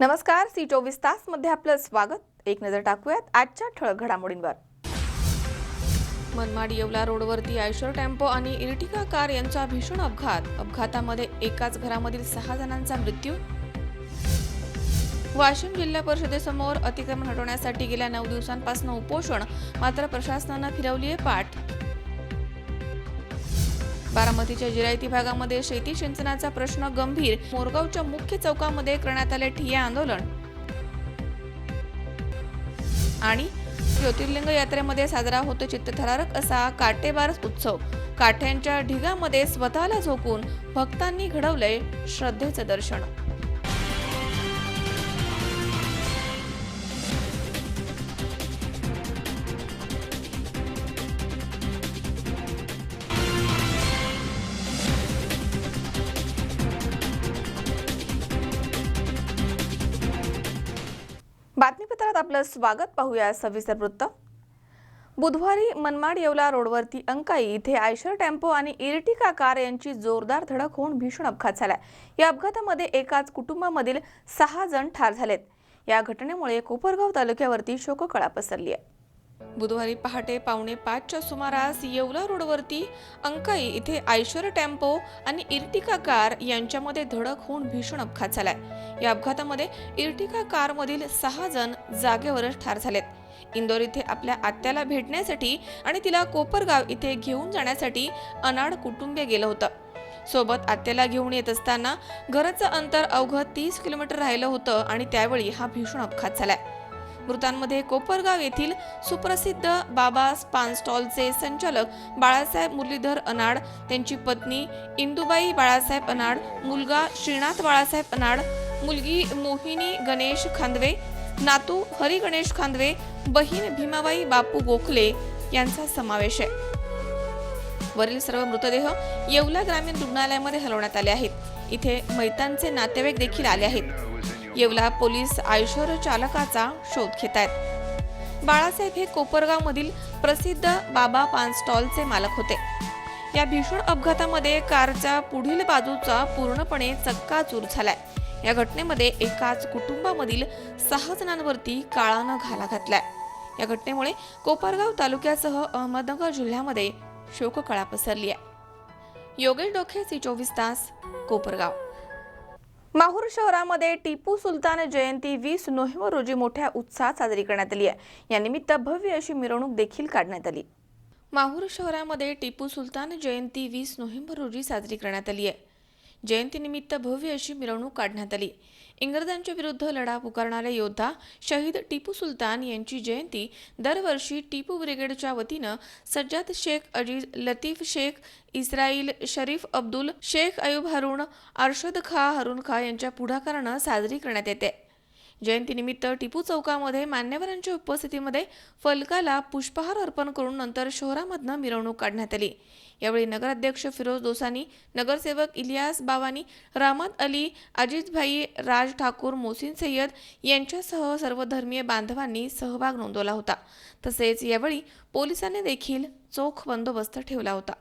नमस्कार, सी 24 तास मध्ये आपलं स्वागत। एक नजर टाकूयात आजच्या ठळक घडामोडींवर। मनमाड येवला रोडवरती आयशर टेम्पो आणि इर्टिगा कार यांचा भीषण अपघातामध्ये एकाच घरामधील 6 जणांचा मृत्यू। वाशिम जिल्हा परिषदेसमोर अतिक्रमण हटवण्यासाठी गेल्या 9 दिवसांपासून उपोषण, मात्र प्रशासनानं फिरवलीये पाठ। बारामतीच्या जिरायती भागामध्ये शेती सिंचनाचा प्रश्न गंभीर, मोरगावच्या मुख्य चौकामध्ये करण्यात आले ठिय्या आंदोलन। आणि ज्योतिर्लिंग यात्रेमध्ये साजरा होतो चित्तथरारक असा काटेबार उत्सव। काठ्यांच्या ढिगामध्ये स्वतःला झोकून भक्तांनी घडवलंय श्रद्धेचं दर्शन। बातमीपत्रात आपलं स्वागत। पाहूया सविस्तर वृत्त। बुधवारी मनमाड येवला रोडवरती अंकाई इथे आयशर टेम्पो आणि इर्टिगा कार यांची जोरदार धडक होऊन भीषण अपघात झाला। या अपघातामध्ये एकाच कुटुंबामधील 6 जण ठार झालेत। या घटनेमुळे कोपरगाव तालुक्यावरती शोककळा पसरली आहे। बुधवारी पहाटे 4:45च्या सुमारास येवला रोडवरती अंकाई इथे आयशर टेम्पो आणि इर्टिगा कार यांच्यामध्ये धडक होऊन भीषण अपघात झालाय। या अपघातामध्ये इर्टिगा कार मधील 6 जण जागेवरच ठार झालेत। इंदोर इथे आपल्या आत्याला भेटण्यासाठी आणि तिला कोपरगाव इथे घेऊन जाण्यासाठी अनाड कुटुंबीय गेलं होतं। सोबत आत्याला घेऊन येत असताना घराचं अंतर अवघं 30 किलोमीटर राहिलं होतं आणि त्यावेळी हा भीषण अपघात झालाय। मृतांमध्ये कोपरगाव येथील सुप्रसिद्ध बाबा पान स्टॉलचे संचालक बाळासाहेब मुरलीधर अनाड, त्यांची पत्नी इंदुबाई बाळासाहेब अनाड, मुलगा श्रीनाथ बाळासाहेब अनाड, मुलगी मोहिनी गणेश खांदवे, नातू हरी गणेश खांदवे, बहीण भीमाबाई बापू गोखले यांचा समावेश आहे। वरील सर्व मृतदेह येवला ग्रामीण रुग्णालयामध्ये हलवण्यात आले आहेत। इथे मैतांचे नातेवाईक देखील आले आहेत। येवला पोलीस आयशर चालकाचा शोध घेत आहेत। बाळासाहेब हे कोपरगाव मधील प्रसिद्ध बाबा पान स्टॉलचे मालक होते। या भीषण अपघातामध्ये कारच्या पुढील बाजूचा पूर्णपणे चक्काचूर झालाय। या घटनेमध्ये एकाच कुटुंबामधील 6 जणांवरती काळानं घाला घातलाय। या घटनेमुळे कोपरगाव तालुक्यासह अहमदनगर जिल्ह्यामध्ये शोककळा पसरली आहे। योगेश डोखे, सी 24 तास, कोपरगाव। माहूर शहरामध्ये टिपू सुलतान जयंती 20 नोव्हेंबर रोजी मोठ्या उत्साहात साजरी करण्यात आली आहे। या निमित्त भव्य अशी मिरवणूक देखील काढण्यात आली। माहूर शहरामध्ये टिपू सुलतान जयंती 20 नोव्हेंबर रोजी साजरी करण्यात आली आहे। जयंतीनिमित्त भव्य अशी मिरवणूक काढण्यात आली। इंग्रजांच्या विरुद्ध लढा पुकारणारा योद्धा शहीद टिपू सुलतान यांची जयंती दरवर्षी टिपू ब्रिगेडच्या वतीनं सज्जाद शेख, अजीज लतीफ शेख, इस्राईल शरीफ, अब्दुल शेख, अयूब हारून, अर्शद हारून खा यांच्या पुढाकारानं साजरी करण्यात येते। जयंतीनिमित्त टिपू चौकामध्ये मान्यवरांच्या उपस्थितीमध्ये फलकाला पुष्पहार अर्पण करून नंतर शहरामधनं मिरवणूक काढण्यात आली। यावेळी नगराध्यक्ष फिरोज दोसानी, नगरसेवक इलियास बावानी, रहमत अली, अजीज भाई, राज ठाकूर, मोहसिन सय्यद यांच्यासह सर्व धर्मीय बांधवांनी सहभाग नोंदवला होता। तसेच यावेळी पोलिसांनी देखील चोख बंदोबस्त ठेवला होता।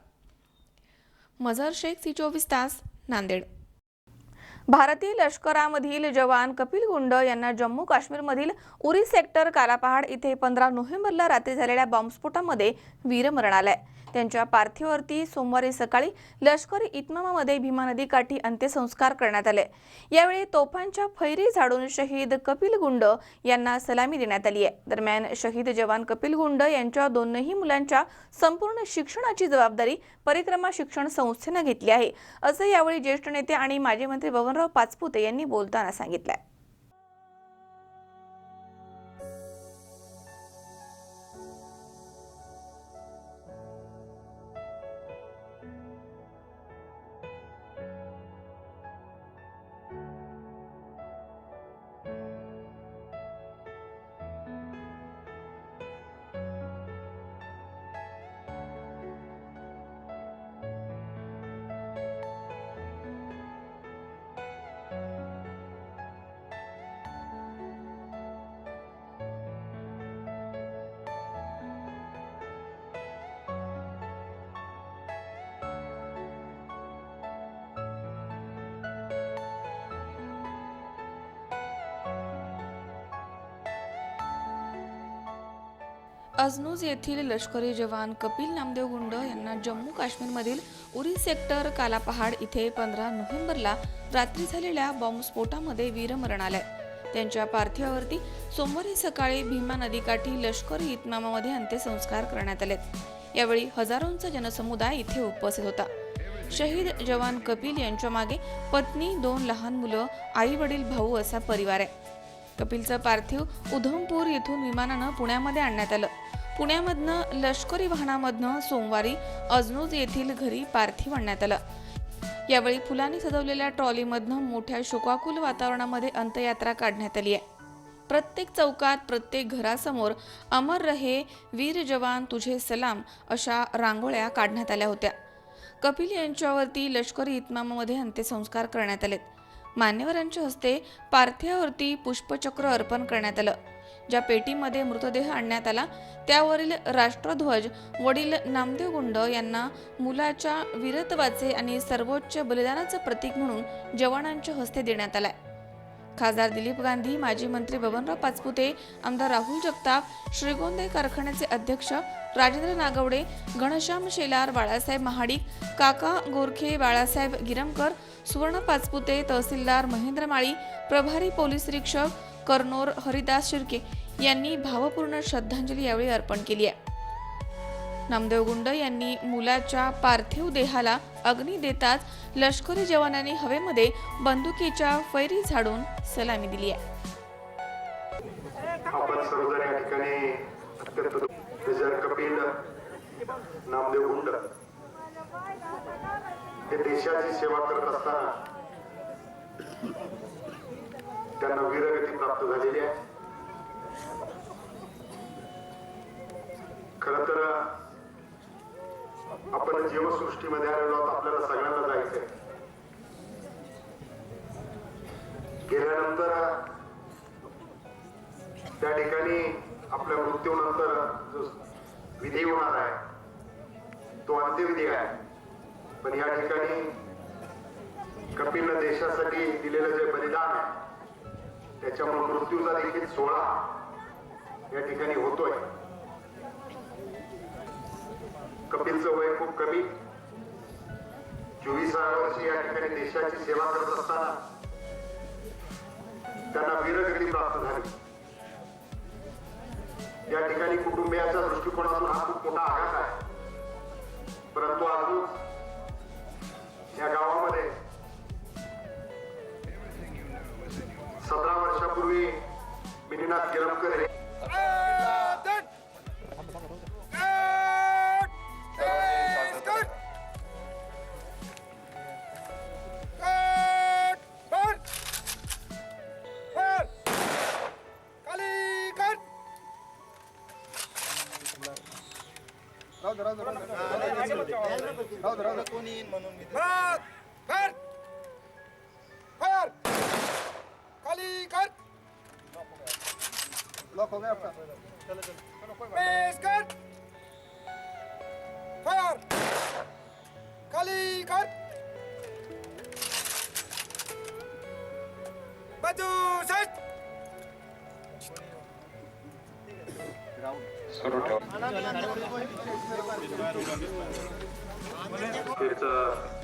मजहर शेख, सी 24 तास, नांदेड। भारतीय लष्करामधील जवान कपिल गुंड यांना जम्मू काश्मीरमधील उरी सेक्टर कालापहाड इथे 15 नोव्हेंबरला रात्री झालेल्या बॉम्बस्फोटामध्ये वीरमरण आलंय। त्यांच्या पार्थिवावरती सोमवारी सकाळी लष्करी इतमामामध्ये भीमा नदीकाठी अंत्यसंस्कार करण्यात आले। यावेळी तोफांच्या फैरी झाडून शहीद कपिल गुंड यांना सलामी देण्यात आली आहे। दरम्यान शहीद जवान कपिल गुंड यांच्या दोनही मुलांच्या संपूर्ण शिक्षणाची जबाबदारी परिक्रमा शिक्षण संस्थेने घेतली आहे, असं यावेळी ज्येष्ठ नेते आणि माजी मंत्री बबनराव पाचपुते यांनी बोलताना सांगितलं। अजनूज येथील लष्करी जवान कपिल नामदेव गुंड यांना जम्मू काश्मीरमधील उरी सेक्टर कालापहाड इथे 15 नोव्हेंबरला रात्री झालेल्या बॉम्बस्फोटामध्ये वीरमरण आलंय. त्यांच्या पार्थिवावरती सोमवारी सकाळी भीमा नदीकाठी लष्करी इतमामामध्ये अंत्यसंस्कार करण्यात आलेत. यावेळी हजारोंचा जनसमुदाय इथे उपस्थित होता. शहीद जवान कपिल यांच्या मागे पत्नी, 2 लहान मुलं, आई वडील, भाऊ असा परिवार आहे. कपिलचं पार्थिव उधमपूर येथून विमानानं पुण्यामध्ये आणण्यात आलं. पुण्यामधनं लष्करी वाहनामधनं सोमवारी अजनूज येथील घरी पार्थिव आणण्यात आलं. यावेळी फुलांनी सजवलेल्या ट्रॉलीमधनं मोठ्या शोकाकुल वातावरणामध्ये अंत्ययात्रा काढण्यात आली आहे. प्रत्येक चौकात, प्रत्येक घरासमोर अमर रहे वीर जवान तुझे सलाम अशा रांगोळ्या काढण्यात आल्या होत्या. कपिल यांच्यावरती लष्करी इतमामामध्ये अंत्यसंस्कार करण्यात आलेत. मान्यवरांच्या हस्ते पार्थिवावरती पुष्पचक्र अर्पण करण्यात आलं. ज्या पेटीमध्ये मृतदेह आणण्यात आला त्यावरील राष्ट्रध्वज वडील नामदेव गुंड यांना मुलाच्या वीरत्वाचे आणि सर्वोच्च बलिदानाचं प्रतीक म्हणून जवानांच्या हस्ते देण्यात आलाय. खासदार दिलीप गांधी, माजी मंत्री बबनराव पाचपुते, आमदार राहुल जगताप, श्रीगोंदे कारखान्याचे अध्यक्ष राजेंद्र नागवडे, घनश्याम शेलार, बाळासाहेब महाडिक, काका गोरखे, बाळासाहेब गिरमकर, सुवर्ण पाचपुते, तहसीलदार महेंद्र माळी, प्रभारी पोलीस निरीक्षक कर्नोर हरिदास शिर्के यांनी भावपूर्ण श्रद्धांजली यावेळी अर्पण केली आहे. नामदेव गुंड यांनी मुलाच्या पार्थिव देहाला अग्नी देताच लष्करी जवानांनी हवेमध्ये बंदुकीच्या फैरी झाडून सलामी दिली आहे. आपण सर्वजण या ठिकाणी कपिल नामदेव गुंड हे देशाची सेवा करत असताना त्यांना वीरगती प्राप्त झालेली आहे. खरं तर आपण जीवसृष्टीमध्ये आलेलो आहोत, आपल्याला सगळ्यांना जायचंय. गेल्यानंतर त्या ठिकाणी आपल्या मृत्यूनंतर जो विधी होणार आहे तो अंत्यविधी आहे. पण या ठिकाणी कपिलने देशासाठी दिलेलं जे बलिदान आहे त्याच्यामुळे मृत्यूचा देखील सोहळा या ठिकाणी होतोय. कपिलचं वय खूप कमी, 24 वर्षी या ठिकाणी देशाची सेवा करत असताना त्यांना वीरगती प्राप्त झाली. या ठिकाणी कुटुंबियाच्या दृष्टिकोनातून हा खूप मोठा आघात आहे. परंतु अजून या गावामध्ये 17 वर्षापूर्वी मिनीनाथ गिरमकर हे लॉक हो गया आपका. खाली कर. बाजू सेट.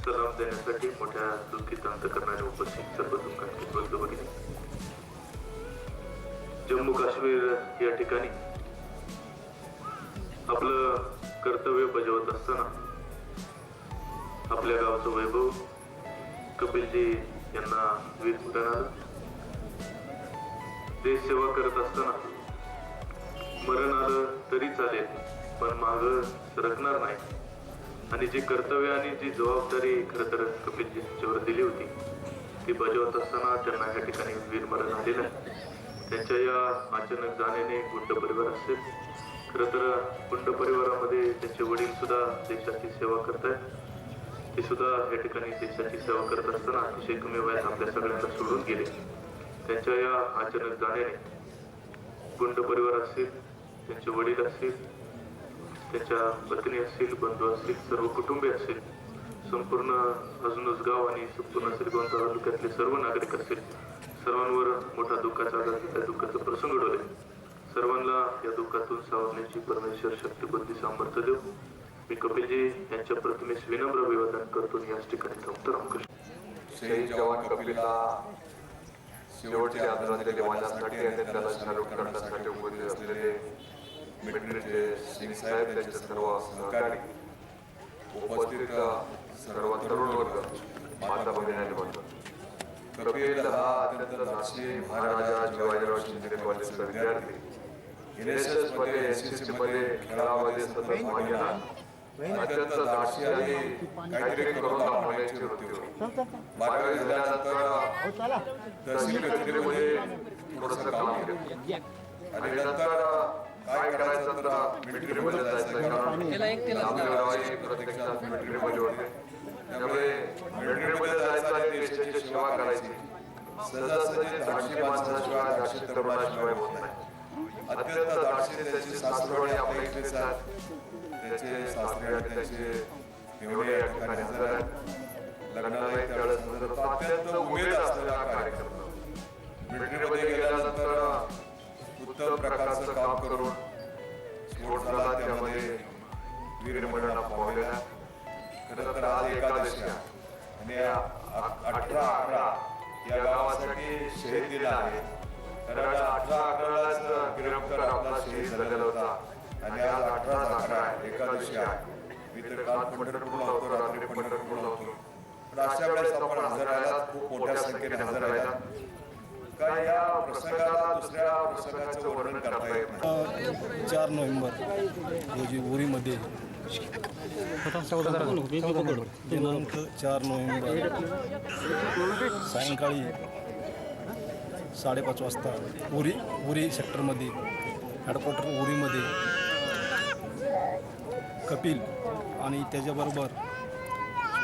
सलाम देण्यासाठी मोठ्या दुःखीत अंतकरणाने उपस्थित सर्व दुःखांची वर्ग बघितली. जम्मू काश्मीर या ठिकाणी आपलं कर्तव्य बजावत असताना आपल्या गावचं वैभव कपिलजी यांना वीर मरण आलं. देश सेवा करत असताना मरण आलं तरी चालेल, पण मागं सरकणार नाही. आणि जी कर्तव्य आणि जी जबाबदारी खरं तर कपिलजी यांच्यावर दिली होती ती बजावत असताना त्यांना या ठिकाणी वीरमरण आलेलं आहे. त्यांच्या या अचानक जाण्याने गुंड परिवार असेल, खरं तर गुंड परिवारामध्ये त्यांचे वडील सुद्धा देशाची सेवा करतायत. ते सुद्धा या ठिकाणी देशाची सेवा करत असताना अतिशय कमी वयात आपल्या सगळ्यांना सोडून गेले. त्यांच्या या अचानक जाण्याने गुंड परिवार असेल, त्यांचे वडील असतील, त्यांच्या पत्नी असतील, बंधू असतील, सर्व कुटुंबीय असतील, संपूर्ण अजूनच गाव आणि संपूर्ण श्रीगोंदा तालुक्यातले सर्व नागरिक असतील, सर्वांवर मोठा दुःखाचा आघात, त्या दुःखाचं प्रसंग घडवले. सर्वांना या दुःखातून सावरण्याची परमेश्वर शक्तिबुद्धी सामर्थ्य देव. मी कपिलजी यांच्या प्रतिमेस विनम्र अभिवादन करतो आणि याच ठिकाणी थांबतो. रामकृष्ण. शहीद जवान कपिलला शेवटचे आदरांजली वाहण्यासाठी आणि त्याला शालूट करण्यासाठी उपस्थित असलेले मिलिटरीचे सिंग साहेब, त्यांचे सर्व सहकारी, उपस्थित सर्व तरुण वर्ग, माता भगिनी आणि बंधू. कपिल हा अत्यंत धाडसी महाराजा शिवाजीराव शिंदे कॉलेजचा विद्यार्थी. NSS मध्ये, NCC मध्ये, खेळामध्ये सतत भाग घेणार. अत्यंत धाडसी आणि काहीतरी करून दाखवण्याची वृत्ती होती. 12वी झाल्यानंतर तहसील कचेरीमध्ये थोडंसं काम केलं आणि नंतर काय करायचं तर मिलिटरीमध्ये जायचं, कारण नामदेवरावही प्रत्यक्षात मिलिटरीमध्ये होते. त्यामुळे मिलिटरीमध्ये जायचं आणि देशाची सेवा करायची. सहजासहजी धाडसी माणसाशिवाय, धाडसी तरुणाशिवाय होत नाही. अत्यंत धाडसी त्यांची सासरवाडी आपल्या इथेच आहेत. त्याचे सासरे आणि त्याचे मेवणे या ठिकाणी हजर आहेत. लग्नालाही त्यावेळेस हजर होतो. अत्यंत उमेद असलेला कार्यक्रम. मिलिटरीमध्ये गेल्यानंतर उत्तम प्रकारचं काम करून स्फोट झाला, त्यामध्ये वीरमरणा पावलेला. खरं तर आज एकादशी आहे आणि 18/11 या गावासाठी शहीद दिला आहे. कारण 18/11लाच गिरफ्तार आपला शहीद झालेला होता आणि आज 18/11 एकादशी आहे. मी तर काल पंढरपूरला होतो, रात्री पंढरपूरला होतो. पण अशा वेळेस आपण हजर राहिलात, खूप मोठ्या संख्येने हजर राहिलात. काय या प्रसंगाला दुसऱ्या प्रसंगाचं वर्णन करता येत नाही. 4 नोव्हेंबर रोजी उरीमध्ये दिनांक 4 नोव्हेंबर सायंकाळी 5:30 वाजता उरी सेक्टरमध्ये, हेडक्वार्टर उरीमध्ये कपिल आणि त्याच्याबरोबर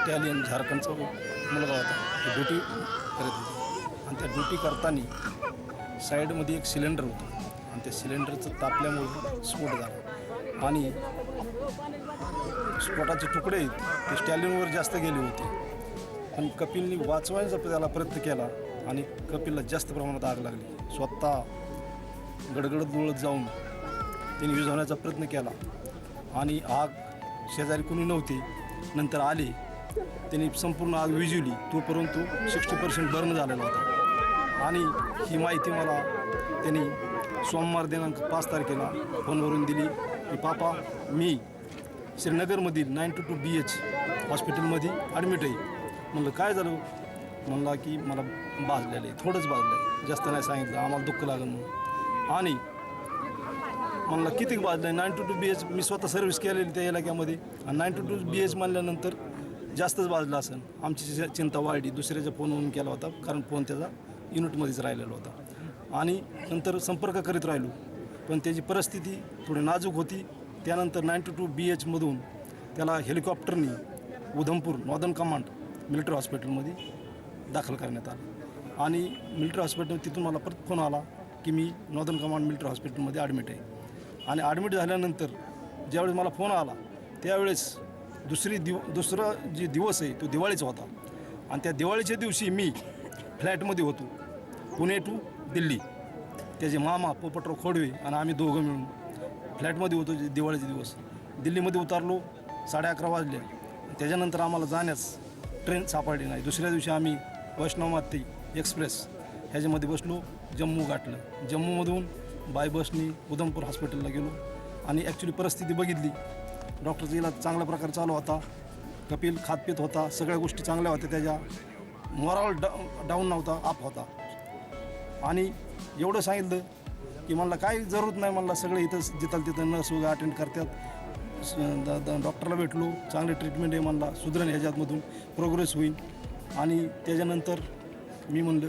स्टॅलियन झारखंडचा मुलगा होता, ड्युटी करत होता. आणि त्या ड्युटी करताना साईडमध्ये एक सिलेंडर होतं आणि त्या सिलेंडरचं तापल्यामुळे स्फोट झाला आणि स्फोटाचे तुकडे ते स्टॅलियनवर जास्त गेले होते. पण कपिलनी वाचवायचा त्याला प्रयत्न केला आणि कपिलला जास्त प्रमाणात आग लागली. स्वतः गडगडत डोळत जाऊन त्यांनी विझवण्याचा प्रयत्न केला आणि आग शेजारी कुणी नव्हते, नंतर आले, त्यांनी संपूर्ण आग विझवली. तोपर्यंत 60% बर्न झालेला होता. आणि ही माहिती मला त्यांनी सोमवार दिनांक 5 तारखेला फोनवरून दिली की पापा, मी श्रीनगरमधील 922 BH हॉस्पिटलमध्ये ॲडमिट आहे. म्हणलं काय झालं? म्हणला की मला भाजलेलं आहे, थोडंच भाजलं आहे, जास्त नाही सांगितलं, आम्हाला दुःख लागलं म्हणून. आणि म्हणलं किती भाजलं आहे? 922 BH मी स्वतः सर्व्हिस केलेली त्या इलाक्यामध्ये आणि 922 BH म्हणल्यानंतर जास्तच भाजलं असेल. आमची चिंता वाढली. दुसऱ्याच्या फोनवरून केला होता, कारण फोन त्याचा युनिटमध्येच राहिलेला होता. आणि नंतर संपर्क करीत राहिलो, पण त्याची परिस्थिती थोडी नाजूक होती. त्यानंतर 922 BHमधून त्याला हेलिकॉप्टरनी उधमपूर नॉर्दर्न कमांड मिलिटरी हॉस्पिटलमध्ये दाखल करण्यात आलं. आणि मिलिटरी हॉस्पिटल तिथून मला परत फोन आला की मी नॉर्दर्न कमांड मिलिटरी हॉस्पिटलमध्ये ॲडमिट आहे. आणि ॲडमिट झाल्यानंतर ज्यावेळेस मला फोन आला त्यावेळेस दुसरा जे दिवस आहे तो दिवाळीचा होता. आणि त्या दिवाळीच्या दिवशी मी फ्लॅटमध्ये होतो, पुणे टू दिल्ली. त्याचे मामा पोपटराव खोडवे आणि आम्ही दोघं मिळून फ्लॅटमध्ये होतो. दिवाळीचे दिवस दिल्लीमध्ये उतरलो, 11:30 वाजले. त्याच्यानंतर आम्हाला जाण्यास ट्रेन सापडली नाही. दुसऱ्या दिवशी आम्ही वैष्णवमाती एक्सप्रेस ह्याच्यामध्ये बसलो, जम्मू गाठलं. जम्मूमधून बाय बसनी उधमपूर हॉस्पिटलला गेलो आणि ॲक्च्युली परिस्थिती बघितली. डॉक्टरचा इलाज चांगल्या प्रकारे चालू होता. कपिल खातपीत होता, सगळ्या गोष्टी चांगल्या होत्या. त्याच्या मॉरल डाऊन नव्हता, अप होता. आणि एवढं सांगितलं की मला काही जरूरत नाही, मला सगळे इथं जिथं तिथं नर्स वगैरे अटेंड करतात. डॉक्टरला भेटलो, चांगली ट्रीटमेंट आहे, मला सुधरण ह्याच्यातमधून प्रोग्रेस होईल. आणि त्याच्यानंतर मी म्हणलं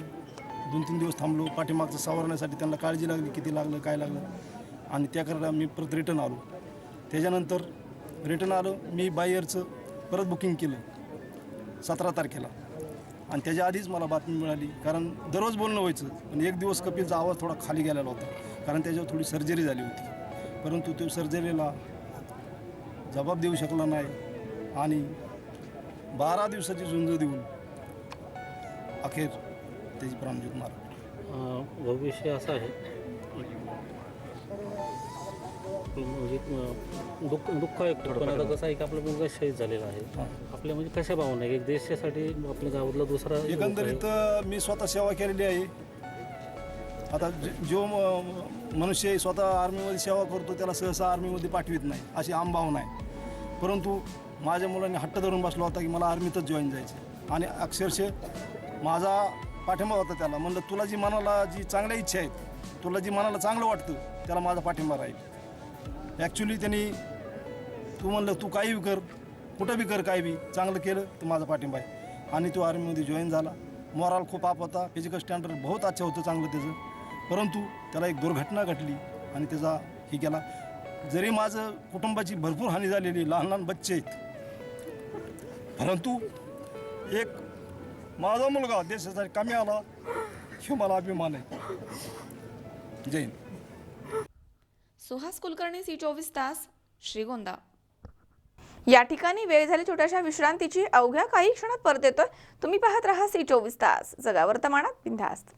2-3 दिवस थांबलो. पाठीमागचं सावरण्यासाठी त्यांना काळजी लागली, किती लागलं काय लागलं. आणि त्याकरता मी परत रिटर्न आलो. त्याच्यानंतर रिटर्न आलो, मी बाय एअरचं परत बुकिंग केलं 17 तारखेला. आणि त्याच्या आधीच मला बातमी मिळाली, कारण दररोज बोलणं व्हायचं. पण एक दिवस कपिलचा आवाज थोडा खाली गेलेला होता, कारण त्याच्यावर थोडी सर्जरी झाली होती. परंतु तो सर्जरीला जबाब देऊ शकला नाही आणि 12 दिवसाची झुंज देऊन अखेर त्याची प्राणज्योत मारली. भविष्य असं आहे म्हणजे दुःख आहे पण आता कसं आहे की आपला मुलगा शहीद झालेला आहे. आपल्या म्हणजे कशा भावना आहे, एक देशासाठी आपल्या गावातला दुसरा युवक आहे. एकंदरीत मी स्वतः सेवा केलेली आहे. आता जो मनुष्य स्वतः आर्मीमध्ये सेवा करतो त्याला सहसा आर्मीमध्ये पाठवित नाही, अशी आम भावना आहे. परंतु माझ्या मुलांनी हट्ट धरून बसला होता की मला आर्मीतच जॉईन जायचं आणि अक्षरशः माझा पाठिंबा होता त्याला. म्हणलं तुला जी मनाला जी चांगल्या इच्छा आहेत, तुला जी मनाला चांगलं वाटतं त्याला माझा पाठिंबा राहील. ॲक्च्युली त्यांनी तू म्हणलं तू काही बी कर, कुठं बी कर, काय बी चांगलं केलं तर माझा पाठिंबा आहे. आणि तो आर्मीमध्ये जॉईन झाला. मॉरल खूप आप होता, फिजिकल स्टँडर्ड बहुत अच्छा होतं चांगलं त्याचं. परंतु त्याला एक दुर्घटना घडली आणि त्याचा हे केला. जरी माझं कुटुंबाची भरपूर हानी झालेली, लहान लहान बच्चे आहेत, परंतु एक माझा मुलगा देशासाठी कामी आला हे मला अभिमान आहे. जय हिंद. सुहास कुलकर्णी, C24 तास, श्रीगोंदा. या ठिकाणी वेळ झाली छोट्याशा विश्रांतीची. अवघ्या काही क्षणात परत येतोय. तुम्ही पाहत राहा C24 तास, जगा वर्तमानात बिनधास्त.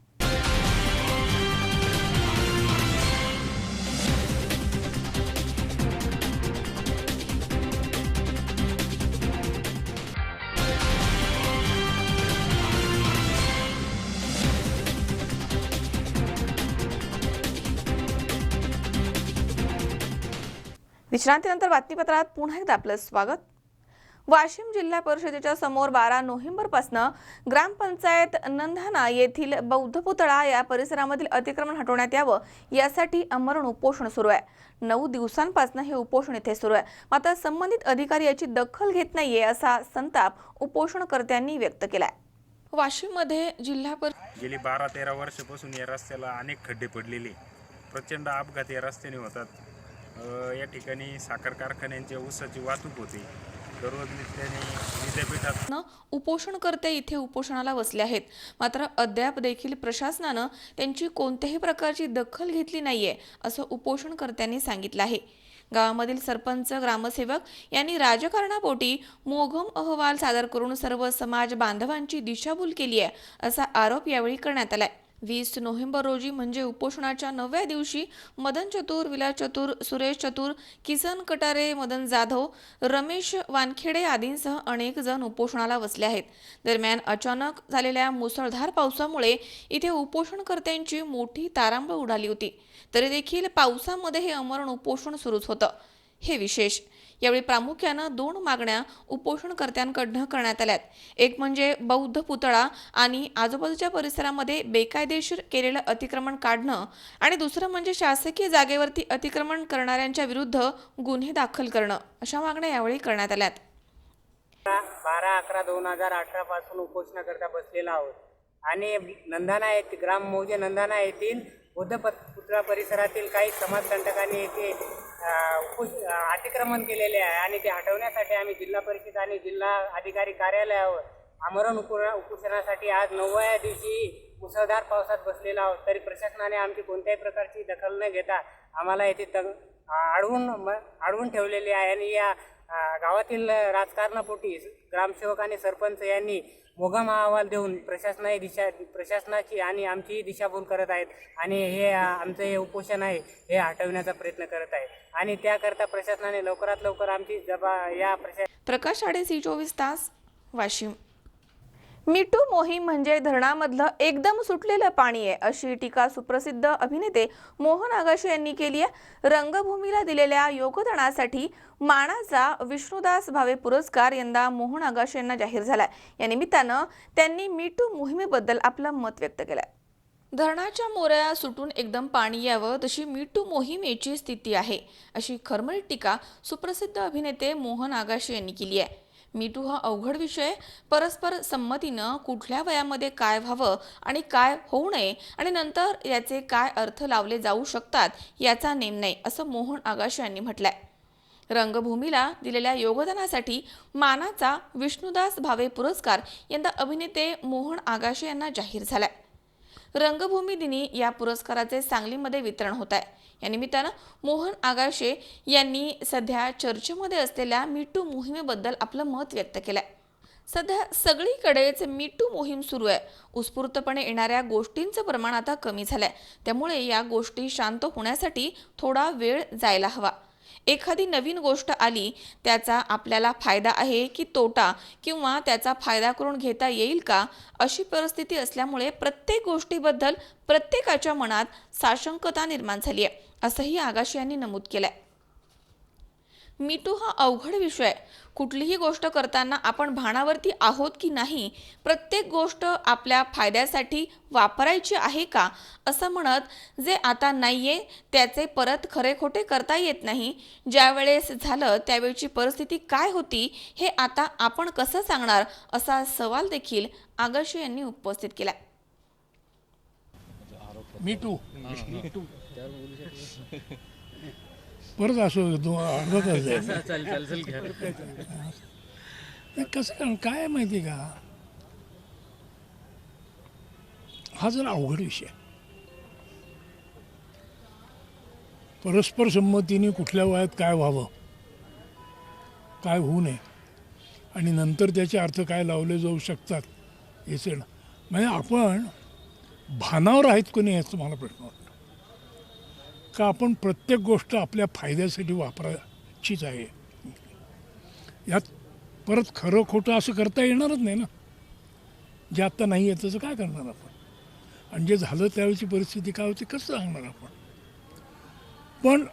विश्रांतीनंतर बातमीपत्रात पुन्हा एकदा आपलं स्वागत. वाशिम जिल्हा परिषदेच्या समोर 12 नोव्हेंबरपासून ग्रामपंचायत नंधाना येथील बौद्ध पुतळा या परिसरामधील अतिक्रमण हटवण्यात यावं यासाठी आमरण उपोषण सुरू आहे. 9 दिवसांपासून हे उपोषण इथे सुरू आहे. मात्र संबंधित अधिकारी याची दखल घेत नाहीये असा संताप उपोषणकर्त्यांनी व्यक्त केलाय. वाशिममध्ये गेली 12-13 वर्षापासून या रस्त्याला अनेक खड्डे पडलेले, प्रचंड अपघात या रस्त्याने होतात. या ठिकाणी साखर कारखान्यांच्या ऊसाची वाहतूक होते. दररोज नित्याने विद्यापीठात उपोषणकर्ते इथे उपोषणाला बसले आहेत. मात्र अद्याप देखील प्रशासनानं त्यांची कोणत्याही प्रकारची दखल घेतली नाहीये असं उपोषणकर्त्यांनी सांगितलं आहे. गावामधील सरपंच, ग्रामसेवक यांनी राजकारणापोटी मोघम अहवाल सादर करून सर्व समाज बांधवांची दिशाभूल केली आहे असा आरोप यावेळी करण्यात आलाय. 20 नोव्हेंबर रोजी म्हणजे उपोषणाच्या 9व्या दिवशी मदन चतुर, विलास चतुर, सुरेश चतुर, किसन कटारे, मदन जाधव, रमेश वानखेडे आदींसह अनेक जण उपोषणाला बसले आहेत. दरम्यान अचानक झालेल्या मुसळधार पावसामुळे इथे उपोषणकर्त्यांची मोठी तारांबळ उडाली होती. तरी देखील पावसामध्ये हे आमरण उपोषण सुरूच होतं. हे विशेष. यावेळी प्रामुख्यानं 2 मागण्या उपोषणकर्त्यांकडनं करण्यात आल्यात. एक म्हणजे बौद्ध पुतळा आणि आजूबाजूच्या परिसरामध्ये बेकायदेशीर केलेलं अतिक्रमण काढणं आणि दुसरं म्हणजे शासकीय जागेवरती अतिक्रमण करणाऱ्यांच्या विरुद्ध गुन्हे दाखल करणं. अशा मागण्या यावेळी करण्यात आल्यात. 12/11/2018 पासून उपोषणाकरता बसलेला आहोत आणि नंदाना येथे ग्राम मौजे नंदाना येथील बुद्ध पुतळा परिसरातील काही समाजकंटकांनी येथे अतिक्रमण केलेले आहे आणि ते हटवण्यासाठी आम्ही जिल्हा परिषद आणि जिल्हा अधिकारी कार्यालयावर आमरण उपोषणासाठी आज 9व्या दिवशी मुसळधार पावसात बसलेलो आहोत. तरी प्रशासनाने आमची कोणत्याही प्रकारची दखल न घेता आम्हाला येथे अडवून ठेवलेले आहे आणि या गावातील राजकारणापोटी ग्रामसेवक आणि सरपंच यांनी मोघम अहवाल देऊन प्रशासनाची आणि आमची दिशाभूल करत आहेत आणि हे आमचं हे उपोषण आहे हे हटवण्याचा प्रयत्न करत आहेत आणि त्याकरता प्रशासनाने लवकरात लवकर आमची प्रकाश आडे, C24 तास, वाशिम. मीटू मोहीम म्हणजे धरणामधलं एकदम सुटलेलं पाणी आहे अशी टीका सुप्रसिद्ध अभिनेते मोहन आगाशे यांनी केली आहे. रंगभूमीला दिलेल्या योगदानासाठी मानाचा विष्णुदास भावे पुरस्कार यंदा मोहन आगाशे यांना जाहीर झालाय. या निमित्तानं त्यांनी मीटू मोहिमेबद्दल आपलं मत व्यक्त केलंय. धरणाच्या मोऱ्या सुटून एकदम पाणी यावं तशी मीटू मोहिमेची स्थिती आहे अशी खरमरीत टीका सुप्रसिद्ध अभिनेते मोहन आगाशे यांनी केली आहे. मीटू हा अवघड विषय. परस्पर संमतीनं कुठल्या वयामध्ये काय व्हावं आणि काय होऊ नये आणि नंतर याचे काय अर्थ लावले जाऊ शकतात याचा नेम नाही असं मोहन आगाशे यांनी म्हटलंय. रंगभूमीला दिलेल्या योगदानासाठी मानाचा विष्णुदास भावे पुरस्कार यंदा अभिनेते मोहन आगाशे यांना जाहीर झालाय. रंगभूमी दिनी या पुरस्काराचे सांगलीमध्ये वितरण होत आहे. या निमित्तानं मोहन आगाशे यांनी सध्या चर्चेमध्ये असलेल्या मीटू मोहिमेबद्दल आपलं मत व्यक्त केलंय. सध्या सगळीकडेच मीटू मोहीम सुरू आहे. उत्स्फूर्तपणे येणाऱ्या गोष्टींचं प्रमाण आता कमी झालंय. त्यामुळे या गोष्टी शांत होण्यासाठी थोडा वेळ जायला हवा. एखादी नवीन गोष्ट आली त्याचा आपल्याला फायदा आहे की तोटा किंवा त्याचा फायदा करून घेता येईल का अशी परिस्थिती असल्यामुळे प्रत्येक गोष्टीबद्दल प्रत्येकाच्या मनात साशंकता निर्माण झाली आहे असंही आगाशे यांनी नमूद केलंय. मीटू हा अवघड विषय आहे. कुठलीही गोष्ट करताना आपण भानावरती आहोत की नाही, प्रत्येक गोष्ट आपल्या फायद्यासाठी वापरायची आहे का असं म्हणत जे आता नाहीये त्याचे परत खरे खोटे करता येत नाही. ज्यावेळेस झालं त्यावेळची परिस्थिती काय होती हे आता आपण कसं सांगणार असा सवाल देखील आगाशे यांनी उपस्थित केला. मी टू परत असो अर्धा तास जाईल. कसं कारण काय आहे माहिती का, हा जरा अवघड विषय. परस्पर संमतीने कुठल्या वयात काय व्हावं, काय होऊ नये आणि नंतर त्याचे अर्थ काय लावले जाऊ शकतात याचे म्हणजे आपण भानावर आहेत कोणी याचा मला प्रश्न वाटतो का. आपण प्रत्येक गोष्ट आपल्या फायद्यासाठी वापरायचीच आहे. यात परत खरं खोटं असं करता येणारच नाही ना. जे आत्ता नाही आहे तसं काय करणार आपण, आणि जे झालं त्यावेळची परिस्थिती काय होती कसं सांगणार आपण. पण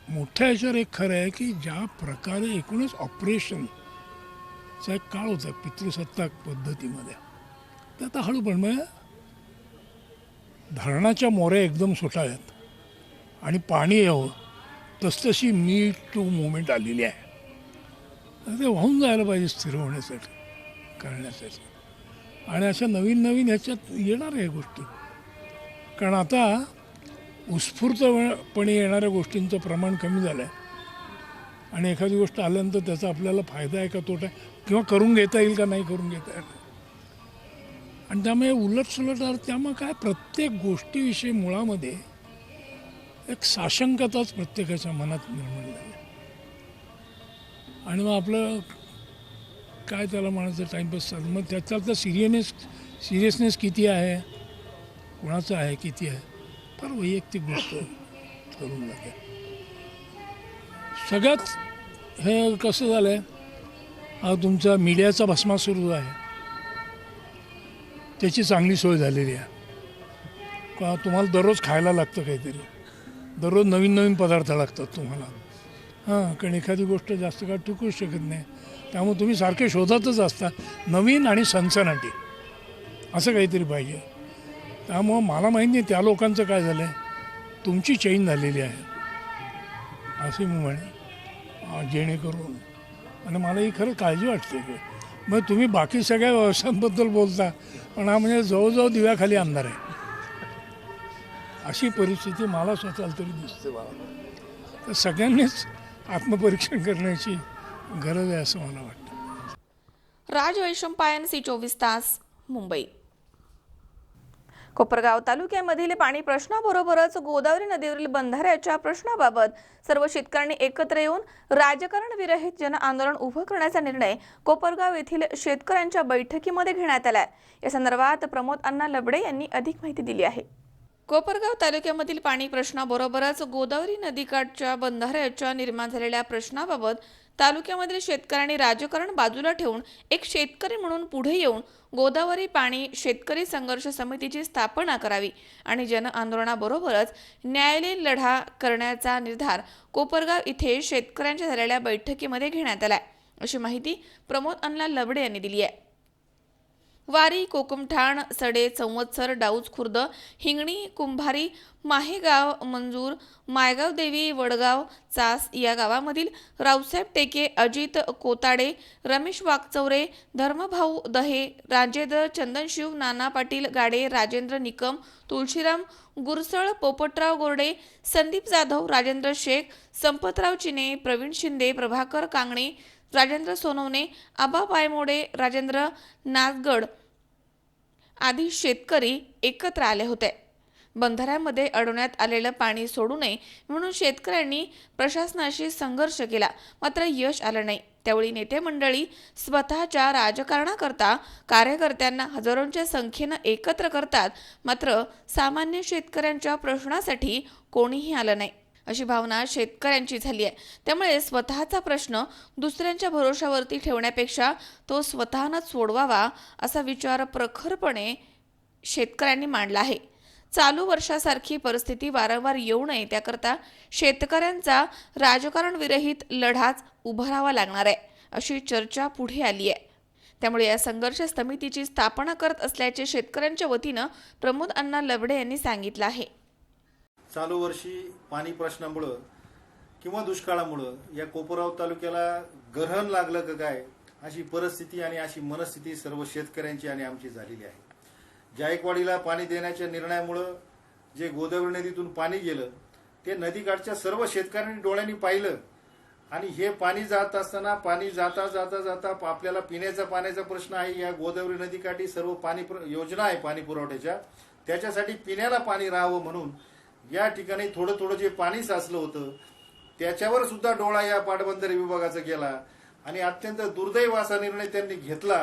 मोठ्या याच्यावर एक खरं आहे की ज्या प्रकारे एकूणच ऑपरेशनचा एक काळ होता पितृसत्ताक पद्धतीमध्ये, ते आता हळू पण मग धरणाच्या मोऱ्या एकदम सुटाव्यात आणि पाणी यावं तसतशी मी टू मुवमेंट आलेली आहे. ते वाहून जायला पाहिजे स्थिर होण्यासाठी करण्यासाठी, आणि अशा नवीन नवीन ह्याच्यात येणार आहे गोष्टी. कारण आता उत्स्फूर्तपणे येणाऱ्या गोष्टींचं प्रमाण कमी झालं आहे आणि एखादी गोष्ट आल्यानंतर त्याचा आपल्याला फायदा आहे का तोटा आहे किंवा करून घेता येईल का नाही करून घेता येईल. आणि त्यामुळे उलटसुलट त्यामुळे काय प्रत्येक गोष्टीविषयी मुळामध्ये एक साशंकताच प्रत्येकाच्या मनात निर्माण झाली. आणि मग आपलं काय त्याला म्हणायचं टाईमपास चालू. मग त्याचा सिरियसनेस किती आहे, कोणाचं आहे, किती आहे, फार वैयक्तिक गोष्ट ठरून जाते. सगळ्यात हे कसं झालं आहे, हा तुमचा मीडियाचा भस्मासूर जो आहे त्याची चांगली सोय झालेली आहे. का तुम्हाला दररोज खायला लागतं काहीतरी, दररोज नवीन नवीन पदार्थ लागतात तुम्हाला. कारण एखादी गोष्ट जास्त काळ टिकूच शकत नाही. त्यामुळे तुम्ही सारखे शोधतच असता नवीन आणि सनसनाटी असं काहीतरी पाहिजे. त्यामुळं मला माहीत नाही त्या लोकांचं काय झालं आहे, तुमची चेंज झालेली आहे असे मी म्हणे, जेणेकरून. आणि मला ही खरं काळजी वाटते की मग तुम्ही बाकी सगळ्या व्यवसायांबद्दल बोलता पण हा म्हणजे जवळजवळ दिव्याखाली अंधार आहे अशी परिस्थिती मला स्वतःला तरी दिसते. मला तर सगळ्यांनीच आत्मपरीक्षण करण्याची गरज आहे असं मला वाटतं. राज वैशंपायन, C24 तास, मुंबई. कोपरगाव तालुक्यामधील पाणी प्रश्नाबरोबरच गोदावरी नदीवरील बंधाऱ्याच्या प्रश्नाबाबत सर्व शेतकऱ्यांनी एकत्र येऊन राजकारण विरहित जन आंदोलन उभं करण्याचा निर्णय कोपरगाव येथील शेतकऱ्यांच्या बैठकीमध्ये घेण्यात आलाय. या संदर्भात प्रमोद अण्णा लबडे यांनी अधिक माहिती दिली आहे. कोपरगाव तालुक्यामधील पाणी प्रश्नाबरोबरच गोदावरी नदीकाठच्या बंधाऱ्याच्या निर्माण झालेल्या प्रश्नाबाबत तालुक्यामधील शेतकऱ्यांनी राजकारण बाजूला ठेवून एक शेतकरी म्हणून पुढे येऊन गोदावरी पाणी शेतकरी संघर्ष समितीची स्थापना करावी आणि जन आंदोलनाबरोबरच न्यायालयीन लढा करण्याचा निर्धार कोपरगाव इथे शेतकऱ्यांच्या झालेल्या बैठकीमध्ये घेण्यात आलाय, अशी माहिती प्रमोद अण्णा लबडे यांनी दिली आहे. वारी, कोकमठाण, सडे, संवत्सर, डाऊज खुर्द, हिंगणी, कुंभारी, माहेगाव, मंजूर, मायगाव देवी, वडगाव, चास या गावामधील रावसाहेब टेके, अजित कोताडे, रमेश वाकचौरे, धर्मभाऊ दहे, राजेंद्र चंदनशिव, नाना पाटील गाडे, राजेंद्र निकम, तुळशीराम गुरसळ, पोपटराव गोरडे, संदीप जाधव, राजेंद्र शेख, संपतराव चिने, प्रवीण शिंदे, प्रभाकर कांगणे, राजेंद्र सोनवणे, आबा पायमोडे, राजेंद्र नागगड आदी शेतकरी एकत्र आले होते. बंधाऱ्यामध्ये अडवण्यात आलेलं पाणी सोडू नये म्हणून शेतकऱ्यांनी प्रशासनाशी संघर्ष केला, मात्र यश आलं नाही. त्यावेळी नेते मंडळी स्वतःच्या राजकारणाकरता कार्यकर्त्यांना हजारोंच्या संख्येनं एकत्र करतात, मात्र सामान्य शेतकऱ्यांच्या प्रश्नासाठी कोणीही आलं नाही. अशी भावना शेतकऱ्यांची झाली आहे. त्यामुळे स्वतःचा प्रश्न दुसऱ्यांच्या भरोशावरती ठेवण्यापेक्षा तो स्वतःनंच सोडवावा असा विचार प्रखरपणे शेतकऱ्यांनी मांडला आहे. चालू वर्षासारखी परिस्थिती वारंवार येऊ नये त्याकरता शेतकऱ्यांचा राजकारण विरहित लढाच उभारावा लागणार आहे अशी चर्चा पुढे आली आहे. त्यामुळे या संघर्ष समितीची स्थापना करत असल्याचे शेतकऱ्यांच्या वतीनं प्रमोद अण्णा लवडे यांनी सांगितलं आहे. चालू वर्षी पाणी प्रश्नामुळं किंवा दुष्काळामुळं या कोपरगाव तालुक्याला ग्रहण लागलं का काय अशी परिस्थिती आणि अशी मनस्थिती सर्व शेतकऱ्यांची आणि आमची झालेली आहे. जायकवाडीला पाणी देण्याच्या निर्णयामुळं जे गोदावरी नदीतून पाणी गेलं ते नदीकाठच्या सर्व शेतकऱ्यांनी डोळ्यांनी पाहिलं आणि हे पाणी जात असताना पाणी जाता जाता जाता आपल्याला पिण्याचा पाण्याचा प्रश्न आहे. या गोदावरी नदीकाठी सर्व पाणी योजना आहे पाणी पुरवठ्याच्या, त्याच्यासाठी पिण्याला पाणी राहावं म्हणून या ठिकाणी थोडं थोडं जे पाणी साचलं होतं त्याच्यावर सुद्धा डोळा या पाटबंधारे विभागाचा गेला आणि अत्यंत दुर्दैव असा निर्णय त्यांनी घेतला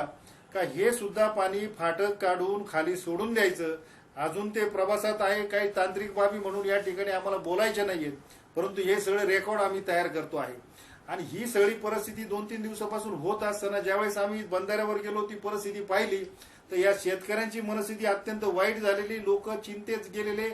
का हे सुद्धा पाणी फाटक काढून खाली सोडून द्यायचं. अजून ते प्रवासात आहे, काही तांत्रिक बाबी म्हणून या ठिकाणी आम्हाला बोलायच्या नाहीयेत, परंतु हे सगळे रेकॉर्ड आम्ही तयार करतो आहे. आणि ही सगळी परिस्थिती 2-3 दिवसापासून होत असताना ज्यावेळेस आम्ही बंधाऱ्यावर गेलो ती परिस्थिती पाहिली तर या शेतकऱ्यांची मनस्थिती अत्यंत वाईट झालेली, लोक चिंतेत गेलेले,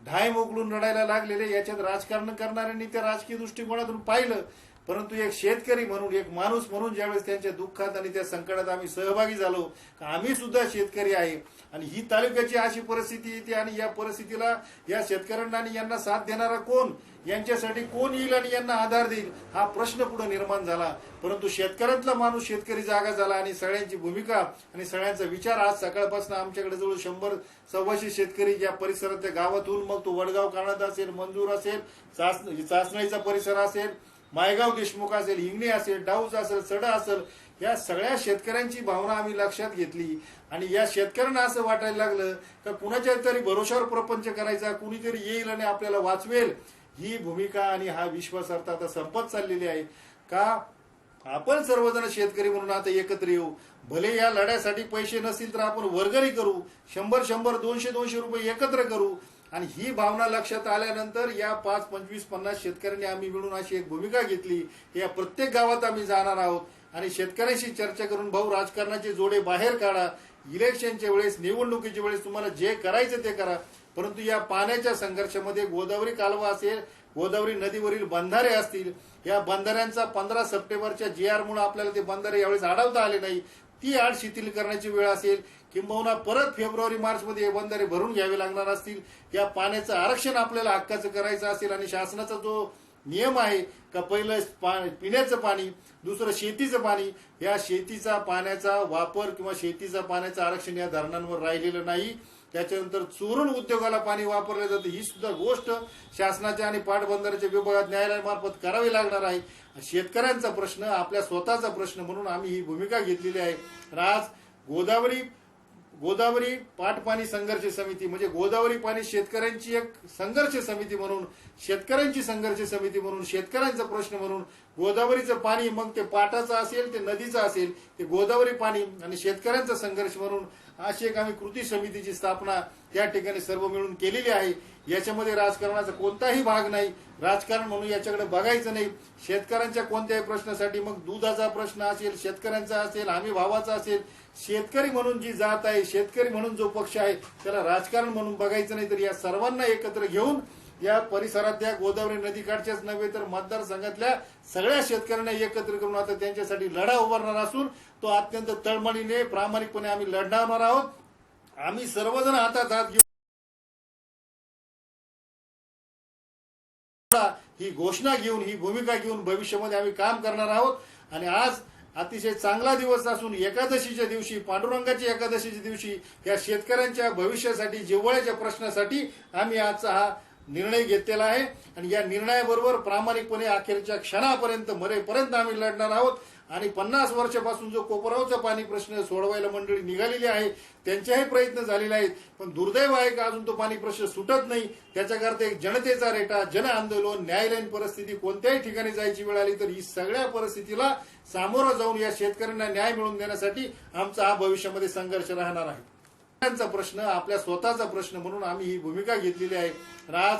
ढाय मोकळून रडायला लागलेले. याच्यात राजकारण करणाऱ्यांनी त्या राजकीय दृष्टिकोनातून पाहिलं, परंतु एक शेतकरी म्हणून एक माणूस म्हणून ज्यावेळेस त्यांच्या दुःखात आणि त्या संकटात आम्ही सहभागी झालो, आम्ही सुद्धा शेतकरी आहे आणि ही तालुक्याची अशी परिस्थिती येते आणि या परिस्थितीला या शेतकऱ्यांना आणि यांना साथ देणारा कोण, यांच्यासाठी कोण येईल आणि यांना आधार देईल हा प्रश्न पुढे निर्माण झाला. परंतु शेतकऱ्यातला माणूस शेतकरी जागा झाला आणि सगळ्यांची भूमिका आणि सगळ्यांचा विचार आज सकाळपासून आमच्याकडे जवळ 100-125 शेतकरी या परिसरातल्या गावातून, मग तो वडगाव कानाद असेल, मंजूर असेल, चाचणीचा परिसर असेल, मायगाव देशमुख असेल, हिंगणी असेल, डाऊज असेल, सडा असेल, या सगळ्या शेतकऱ्यांची भावना आम्ही लक्षात घेतली आणि या शेतकऱ्यांना असं वाटायला लागलं का कुणाच्या तरी भरोशावर प्रपंच करायचा, कुणीतरी येईल आणि आपल्याला वाचवेल. ही भूमिका आणि हा विश्वास अर्थ आता संपत चाललेली आहे का आपण सर्वजण शेतकरी म्हणून आता एकत्र येऊ. भले या लढ्यासाठी पैसे नसतील तर आपण वर्गणी करू, 100-100, 200-200 रुपये एकत्र करू. आणि ही भावना लक्षात आल्यानंतर या 5, 25, 50 शेतकऱ्यांनी आम्ही मिळून अशी एक भूमिका घेतली. या प्रत्येक गावात आम्ही जाणार आहोत आणि शेतकऱ्यांशी चर्चा करून भाऊ राजकारणाचे जोडे बाहेर काढा, इलेक्शनच्या वेळेस, निवडणुकीच्या वेळेस तुम्हाला जे करायचं ते करा, परंतु या पाण्याच्या संघर्षामध्ये गोदावरी कालवा असेल, गोदावरी नदीवरील बंधारे असतील, या बंधाऱ्यांचा 15 सप्टेंबरच्या GR मुळे आपल्याला ते बंधारे यावेळेस अडवता आले नाही, ती आड शिथिल करण्याची वेळ असेल, किंबहुना परत फेब्रुवारी-मार्चमध्ये हे बंधारे भरून घ्यावे लागणार असतील. या पाण्याचं आरक्षण आपल्याला हक्काचं करायचं असेल आणि शासनाचा जो नियम आहे का पहिलं पिण्याचं पाणी, दुसरं शेतीचं पाणी, या शेतीचा पाण्याचा वापर किंवा शेतीचा पाण्याचं आरक्षण या धरणांवर राहिलेलं नाही. त्याच्यानंतर चोरून उद्योगाला पाणी वापरलं जातं, ही सुद्धा गोष्ट शासनाच्या आणि पाटबंधाऱ्याच्या विभागात न्यायालयामार्फत करावी लागणार आहे. शेतकऱ्यांचा प्रश्न आपल्या स्वतःचा प्रश्न म्हणून आम्ही ही भूमिका घेतलेली आहे. आज गोदावरी पाटपाणी संघर्ष समिती म्हणजे गोदावरी पाणी शेतकऱ्यांची एक संघर्ष समिती म्हणून, शेतकऱ्यांची संघर्ष समिती म्हणून, शेतकऱ्यांचा प्रश्न म्हणून, गोदावरीचं पाणी मग ते पाटाचं असेल ते नदीचं असेल ते गोदावरी पाणी आणि शेतकऱ्यांचा संघर्ष म्हणून अशी एक आम्ही कृती समितीची स्थापना त्या ठिकाणी सर्व मिळून केलेली आहे. याच्यामध्ये राजकारणाचा कोणताही भाग नाही, राजकारण म्हणून याच्याकडे बघायचं नाही. शेतकऱ्यांच्या कोणत्याही प्रश्नासाठी, मग दुधाचा प्रश्न असेल, शेतकऱ्यांचा असेल, हमी भावाचा असेल, शेतकरी म्हणून जी जात आहे, शेतकरी म्हणून जो पक्ष आहे त्याला राजकारण म्हणून बघायचं नाही. तर या सर्वांना एकत्र घेऊन या परिसरातल्या गोदावरी नदीकाठच्याच नव्हे तर मतदारसंघातल्या सगळ्या शेतकऱ्यांना एकत्र करून आता त्यांच्यासाठी लढा उभारणार असून तो अत्यंत तळमळीने प्रामाणिकपणे आम्ही लढणार आहोत. आम्ही सर्वजण हातात हात घेऊन ही घोषणा घेऊन, ही भूमिका घेऊन भविष्यामध्ये आम्ही काम करणार आहोत. आणि आज अतिशय चांगला दिवस असून एकादशीच्या दिवशी, पांडुरंगाच्या एकादशीच्या दिवशी या शेतकऱ्यांच्या भविष्यासाठी, जिव्हाळ्याच्या प्रश्नासाठी आम्ही आजचा हा निर्णय घेतलेला आहे आणि या निर्णयाबरोबर प्रामाणिकपणे अखेरच्या क्षणापर्यंत मरेपर्यंत आम्ही लढणार आहोत. आणि 50 वर्षापासून जो कोपरावचा पाणी प्रश्न सोडवायला मंडळी निघालेली आहे त्यांचेही प्रयत्न झालेले आहेत, पण दुर्दैव आहे का अजून तो पाणी प्रश्न सुटत नाही. त्याच्याकरता एक जनतेचा रेटा, जन आंदोलन, न्यायालयीन परिस्थिती कोणत्याही ठिकाणी जायची वेळ आली तर ही सगळ्या परिस्थितीला सामोरं जाऊन या शेतकऱ्यांना न्याय मिळवून देण्यासाठी आमचा हा भविष्यामध्ये संघर्ष राहणार आहे. शेतकऱ्यांचा प्रश्न आपल्या स्वतःचा प्रश्न म्हणून आम्ही ही भूमिका घेतलेली आहे. आज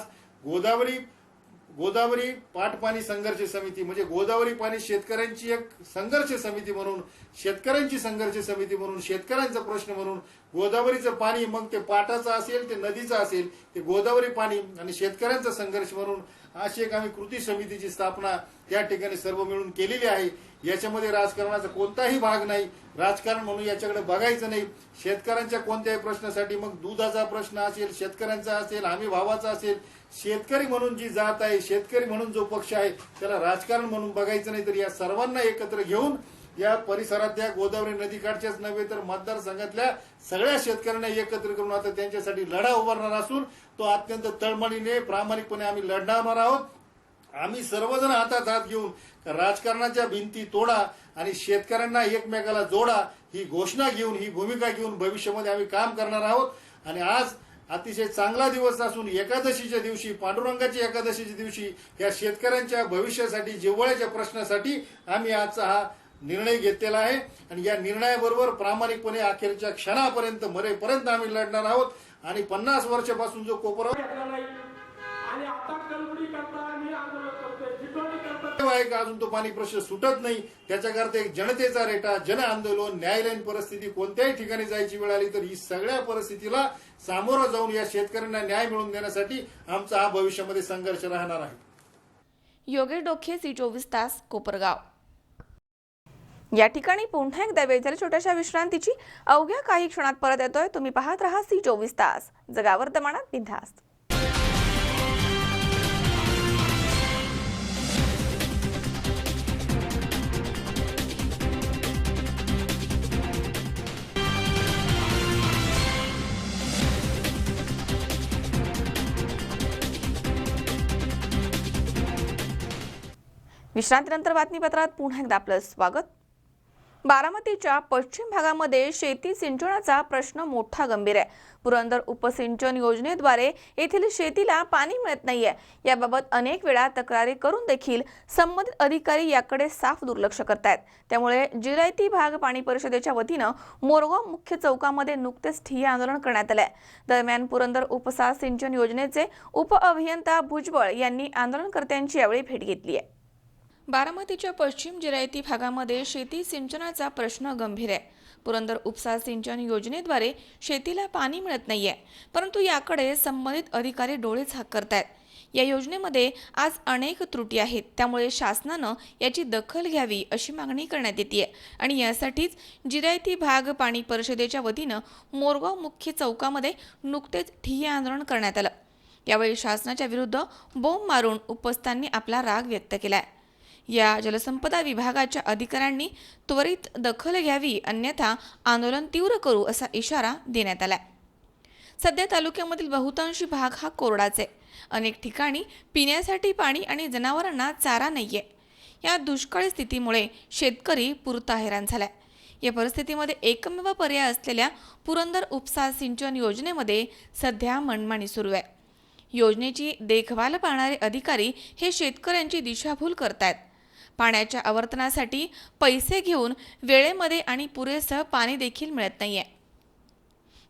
गोदावरी पाटपाणी संघर्ष समिती म्हणजे गोदावरी पाणी शेतकऱ्यांची एक संघर्ष समिती म्हणून, शेतकऱ्यांची संघर्ष समिती म्हणून, शेतकऱ्यांचा प्रश्न म्हणून, गोदावरीचं पाणी मग ते पाटाचं असेल ते नदीचं असेल ते गोदावरी पाणी आणि शेतकऱ्यांचा संघर्ष म्हणून अशी एक आम्ही कृती समितीची स्थापना त्या ठिकाणी सर्व मिळून केलेली आहे. याच्यामध्ये राजकारणाचा कोणताही भाग नाही, राजकारण म्हणून याच्याकडे बघायचं नाही. शेतकऱ्यांच्या कोणत्याही प्रश्नासाठी मग दुधाचा प्रश्न असेल, शेतकऱ्यांचा असेल, हमी भावाचा असेल, शेतकरी म्हणून जी जात आहे, शेतकरी म्हणून जो पक्ष आहे त्याला राजकारण म्हणून बघायचं नाही. तर या सर्वांना एकत्र घेऊन या परिसरातल्या गोदावरी नदीकाठच्याच नव्हे तर मतदारसंघातल्या सगळ्या शेतकऱ्यांना एकत्र करून आता त्यांच्यासाठी लढा उभारणार असून तो अत्यंत तळमळीने प्रामाणिकपणे आम्ही लढणार आहोत. आम्ही सर्वजण हातात हात घेऊन राजकारणाच्या भिंती तोडा आणि शेतकऱ्यांना एकमेकाला जोडा ही घोषणा घेऊन, ही भूमिका घेऊन भविष्यामध्ये आम्ही काम करणार आहोत. आणि आज अतिशय चांगला दिवस असून एकादशीच्या दिवशी, पांडुरंगाच्या एकादशीच्या दिवशी या शेतकऱ्यांच्या भविष्यासाठी, जिव्हाळ्याच्या प्रश्नासाठी आम्ही आजचा हा निर्णय घेतलेला आहे. आणि या निर्णयाबरोबर प्रामाणिकपणे अखेरच्या क्षणापर्यंत मरेपर्यंत आम्ही लढणार आहोत. आणि 50 वर्षापासून जो कोपरा आहे का अजून तो पाणी प्रश्न सुटत नाही, त्याच्याकरता एक जनतेचा रेटा, जन आंदोलन, न्यायालयीन परिस्थिती कोणत्याही ठिकाणी जायची वेळ आली तर ही सगळ्या परिस्थितीला सामोरं जाऊन या शेतकऱ्यांना न्याय मिळवून देण्यासाठी आमचा हा भविष्यामध्ये संघर्ष राहणार आहे. योगेश डोखे, C24 तास, कोपरगाव. या ठिकाणी पुन्हा एकदा वेळ झाली छोट्याशा विश्रांतीची. अवघ्या काही क्षणात परत येतोय. तुम्ही पाहत राहा C24 तास, जगा वर्तमानात बिनधास्त. विश्रांतीनंतर बातमीपत्रात पुन्हा एकदा आपलं स्वागत. बारामतीच्या पश्चिम भागामध्ये शेती सिंचनाचा प्रश्न मोठा गंभीर आहे. पुरंदर उपसिंचन योजनेद्वारे येथील शेतीला पाणी मिळत नाहीये. याबाबत अनेक वेळा तक्रारी करून देखील संबंधित अधिकारी याकडे साफ दुर्लक्ष करतायत. त्यामुळे जिरायती भाग पाणी परिषदेच्या वतीनं मोरगाव मुख्य चौकामध्ये नुकतेच ठिय्या आंदोलन करण्यात आलंय. दरम्यान पुरंदर उपसा सिंचन योजनेचे उपअभियंता भुजबळ यांनी आंदोलनकर्त्यांची यावेळी भेट घेतली आहे. बारामतीच्या पश्चिम जिरायती भागामध्ये शेती सिंचनाचा प्रश्न गंभीर आहे. पुरंदर उपसा सिंचन योजनेद्वारे शेतीला पाणी मिळत नाहीये, परंतु याकडे संबंधित अधिकारी डोळे झाक करतायत. या योजनेमध्ये आज अनेक त्रुटी आहेत, त्यामुळे शासनानं याची दखल घ्यावी अशी मागणी करण्यात येते. आणि यासाठीच जिरायती भाग पाणी परिषदेच्या वतीनं मोरगाव मुख्य चौकामध्ये नुकतेच ठिय्या आंदोलन करण्यात आलं. यावेळी शासनाच्या विरुद्ध बोंब मारून उपस्थितांनी आपला राग व्यक्त केलाय. या जलसंपदा विभागाच्या अधिकाऱ्यांनी त्वरित दखल घ्यावी, अन्यथा आंदोलन तीव्र करू असा इशारा देण्यात आलाय. सध्या तालुक्यामधील बहुतांशी भाग हा कोरडाच आहे. अनेक ठिकाणी पिण्यासाठी पाणी आणि जनावरांना चारा नाहीये. या दुष्काळी स्थितीमुळे शेतकरी पुरता हैराण झालाय. या परिस्थितीमध्ये एकमेव पर्याय असलेल्या पुरंदर उपसा सिंचन योजनेमध्ये सध्या मनमानी सुरू आहे. योजनेची देखभाल पाहणारे अधिकारी हे शेतकऱ्यांची दिशाभूल करतायत. पाण्याच्या आवर्तनासाठी पैसे घेऊन वेळेमध्ये आणि पुरेसं पाणी देखील मिळत नाहीये.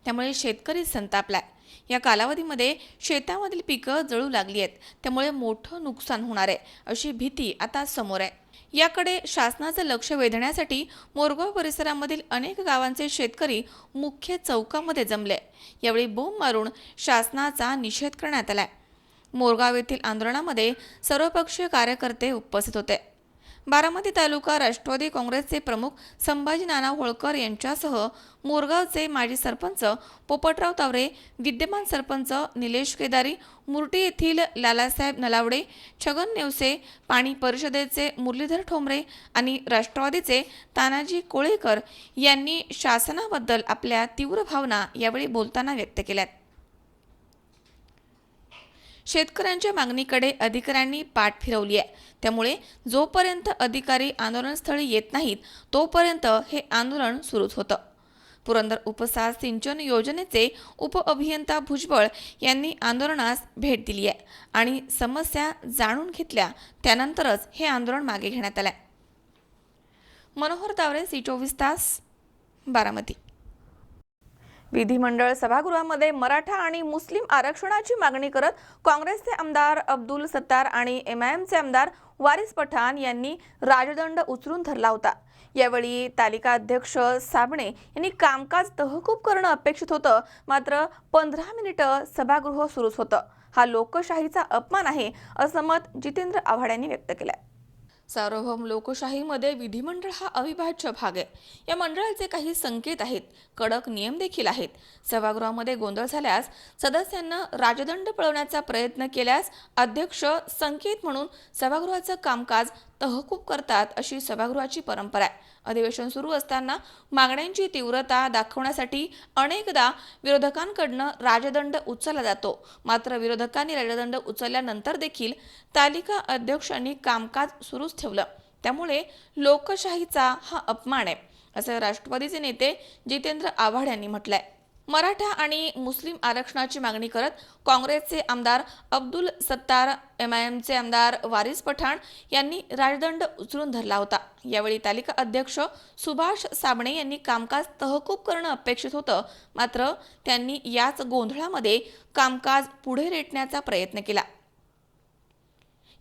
त्यामुळे शेतकरी संतापलाय. या कालावधीमध्ये शेतामधील पिकं जळू लागली आहेत, त्यामुळे मोठं नुकसान होणार आहे अशी भीती आता समोर आहे. याकडे शासनाचं लक्ष वेधण्यासाठी मोरगाव परिसरामधील अनेक गावांचे शेतकरी मुख्य चौकामध्ये जमले. यावेळी बोंब मारून शासनाचा निषेध करण्यात आलाय. मोरगाव येथील आंदोलनामध्ये सर्वपक्षीय कार्यकर्ते उपस्थित होते. बारामती तालुका राष्ट्रवादी काँग्रेसचे प्रमुख संभाजी नाना होळकर यांच्यासह मोरगावचे माजी सरपंच पोपटराव तावरे, विद्यमान सरपंच निलेश केदारी, मुर्टी येथील लालासाहेब नलावडे, छगन नेवसे, पाणी परिषदेचे मुरलीधर ठोंबरे आणि राष्ट्रवादीचे तानाजी कोळेकर यांनी शासनाबद्दल आपल्या तीव्र भावना यावेळी बोलताना व्यक्त केल्यात. शेतकऱ्यांच्या मागणीकडे अधिकाऱ्यांनी पाठ फिरवली आहे. त्यामुळे जोपर्यंत अधिकारी आंदोलनस्थळी येत नाहीत तोपर्यंत हे आंदोलन सुरूच होतं. पुरंदर उपसा सिंचन योजनेचे उपअभियंता भुजबळ यांनी आंदोलनास भेट दिली आहे आणि समस्या जाणून घेतल्या. त्यानंतरच हे आंदोलन मागे घेण्यात आलंय. मनोहर तावरे, C24 तास, बारामती. विधिमंडळ सभागृहामध्ये मराठा आणि मुस्लिम आरक्षणाची मागणी करत काँग्रेसचे आमदार अब्दुल सत्तार आणि MIMचे आमदार वारिस पठाण यांनी राजदंड उचलून धरला होता। यावेळी तालिका अध्यक्ष साबणे यांनी कामकाज तहकूब करणं अपेक्षित होतं, मात्र 15 मिनिटं सभागृह सुरूच होतं। हा लोकशाहीचा अपमान आहे असं मत जितेंद्र आव्हाड यांनी व्यक्त केलंय। सार्वभौम लोकशाहीमध्ये विधिमंडळ हा अविभाज्य भाग आहे। या मंडळाचे काही संकेत आहेत, कडक नियम देखील आहेत। सभागृहामध्ये गोंधळ झाल्यास सदस्यांना राजदंड पळवण्याचा प्रयत्न केल्यास अध्यक्ष संकेत म्हणून सभागृहाचं कामकाज तहकूब करतात, अशी सभागृहाची परंपरा आहे। अधिवेशन सुरू असताना मागण्यांची तीव्रता दाखवण्यासाठी अनेकदा विरोधकांकडून राजदंड उचलला जातो, मात्र विरोधकांनी राजदंड उचलल्यानंतर देखील तालिका अध्यक्षांनी कामकाज सुरूच ठेवलं। त्यामुळे लोकशाहीचा हा अपमान आहे, असं राष्ट्रवादीचे नेते जितेंद्र आव्हाड यांनी म्हटलंय। मराठा आणि मुस्लिम आरक्षणाची मागणी करत काँग्रेसचे आमदार अब्दुल सत्तार, MIMचे आमदार वारिस पठाण यांनी राजदंड उचलून धरला होता। यावेळी तालिका अध्यक्ष सुभाष साबणे यांनी कामकाज तहकूब करणं अपेक्षित होतं, मात्र त्यांनी याच गोंधळामध्ये कामकाज पुढे रेटण्याचा प्रयत्न केला।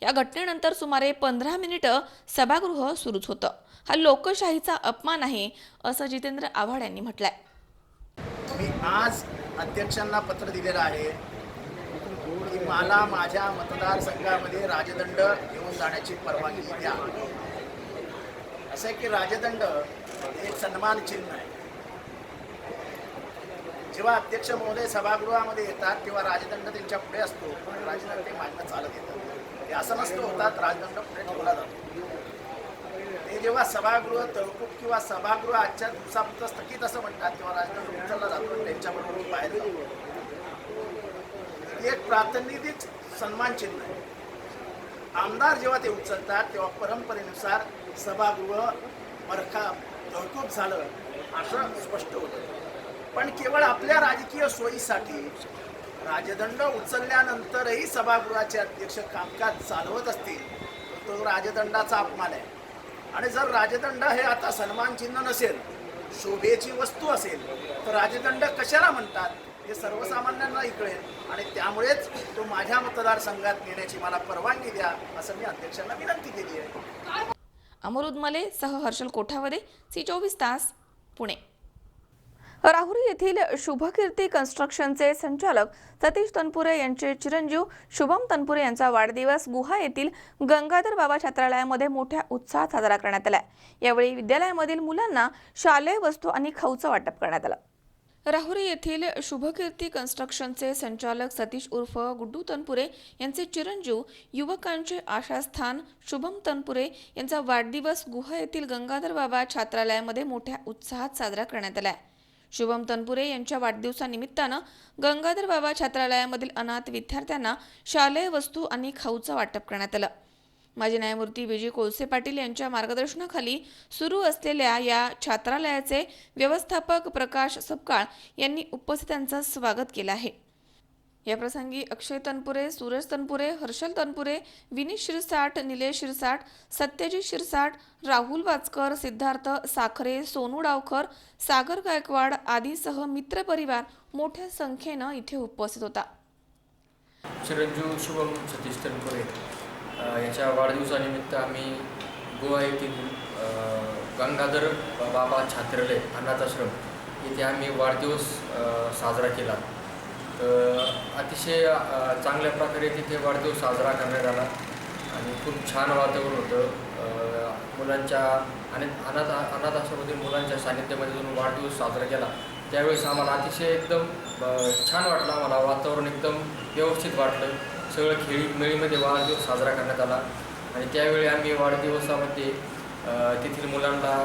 या घटनेनंतर सुमारे 15 मिनिटं सभागृह सुरूच होतं। हा लोकशाहीचा अपमान आहे, असं जितेंद्र आव्हाड यांनी म्हटलंय। मी आज अध्यक्षांना पत्र दिलेलं आहे की मला माझ्या मतदारसंघामध्ये राजदंड घेऊन जाण्याची परवानगी द्या। असं आहे की राजदंड एक सन्मान चिन्ह आहे। जेव्हा अध्यक्ष महोदय सभागृहामध्ये येतात तेव्हा राजदंड त्यांच्या पुढे असतो, पण राजदंड ते मागणं चालत येतात। ते असं नसतं होतात, राजदंड पुढे ठेवला जातो। ते जेव्हा सभागृह तहकूब किंवा सभागृह आजच्या दिवसापुरतं स्थगित असं म्हणतात, तेव्हा राजदंड उचलला जातो आणि त्यांच्याबरोबर बाहेर जातो। एक प्रातिनिधिक सन्मान चिन्ह आहे। आमदार जेव्हा ते उचलतात तेव्हा परंपरेनुसार सभागृह तहकूब झालं असं स्पष्ट होतं। पण केवळ आपल्या राजकीय सोयीसाठी राजदंड उचलल्यानंतरही सभागृहाचे अध्यक्ष कामकाज चालवत असतील तर तो राजदंडाचा अपमान आहे। आणि जर राजदंड हे आता सन्मान चिन्ह नसेल, शोभेची वस्तू असेल, तर राजदंड कशाला म्हणतात हे सर्वसामान्यांना कळेल आणि त्यामुळेच तो माझ्या मतदारसंघात नेण्याची मला परवानगी द्या, असं मी अध्यक्षांना विनंती केली आहे। अमर उदमले सह हर्षल कोठावदे, C24 तास, पुणे। राहुरी येथील शुभकीर्ती कन्स्ट्रक्शनचे संचालक सतीश तनपुरे यांचे चिरंजीव शुभम तनपुरे यांचा वाढदिवस गुहा येथील गंगाधर बाबा छात्रालयामध्ये मोठ्या उत्साहात साजरा करण्यात आला। यावेळी विद्यालयामधील मुलांना शालेय वस्तू आणि खाऊचं वाटप करण्यात आलं। राहुरी येथील शुभकीर्ती कन्स्ट्रक्शनचे संचालक सतीश उर्फ गुड्डू तनपुरे यांचे चिरंजीव युवकांचे आशास्थान शुभम तनपुरे यांचा वाढदिवस गुहा येथील गंगाधर बाबा छात्रालयामध्ये मोठ्या उत्साहात साजरा करण्यात आला। शुभम तनपुरे यांच्या वाढदिवसानिमित्तानं गंगाधर बाबा छात्रालयामधील अनाथ विद्यार्थ्यांना शालेय वस्तू आणि खाऊचं वाटप करण्यात आलं। माजी न्यायमूर्ती विजय कोळसे पाटील यांच्या मार्गदर्शनाखाली सुरू असलेल्या या छात्रालयाचे व्यवस्थापक प्रकाश सपकाळ यांनी उपस्थितांचं स्वागत केलं आहे। याप्रसंगी अक्षय तनपुरे, सूरज तनपुरे, हर्षल तनपुरे, विनीश शिरसाट, निलेश शिरसाट, सत्यजित शिरसाट, राहुल वाचकर, सिद्धार्थ साखरे, सोनू डावकर, सागर गायकवाड आदीसह मित्रपरिवार मोठ्या संख्येनं इथे उपस्थित होता। चिरंजीव शुभम सतीश तनपुरे याच्या वाढदिवसानिमित्त आम्ही गोवा येथील गंगाधर बाबा छात्रालय अनाथाश्रम येथे आम्ही वाढदिवस साजरा केला। तर अतिशय चांगल्या प्रकारे तिथे वाढदिवस साजरा करण्यात आला आणि खूप छान वातावरण होतं। मुलांच्या आणि अनाथ आश्रमातील मुलांच्या सानिध्यामध्ये जाऊन वाढदिवस साजरा केला त्यावेळेस आम्हाला अतिशय एकदम छान वाटलं। आम्हाला वातावरण एकदम व्यवस्थित वाटलं। सगळं खेळीमेळीमध्ये वाढदिवस साजरा करण्यात आला आणि त्यावेळी आम्ही वाढदिवसामध्ये तेथील मुलांना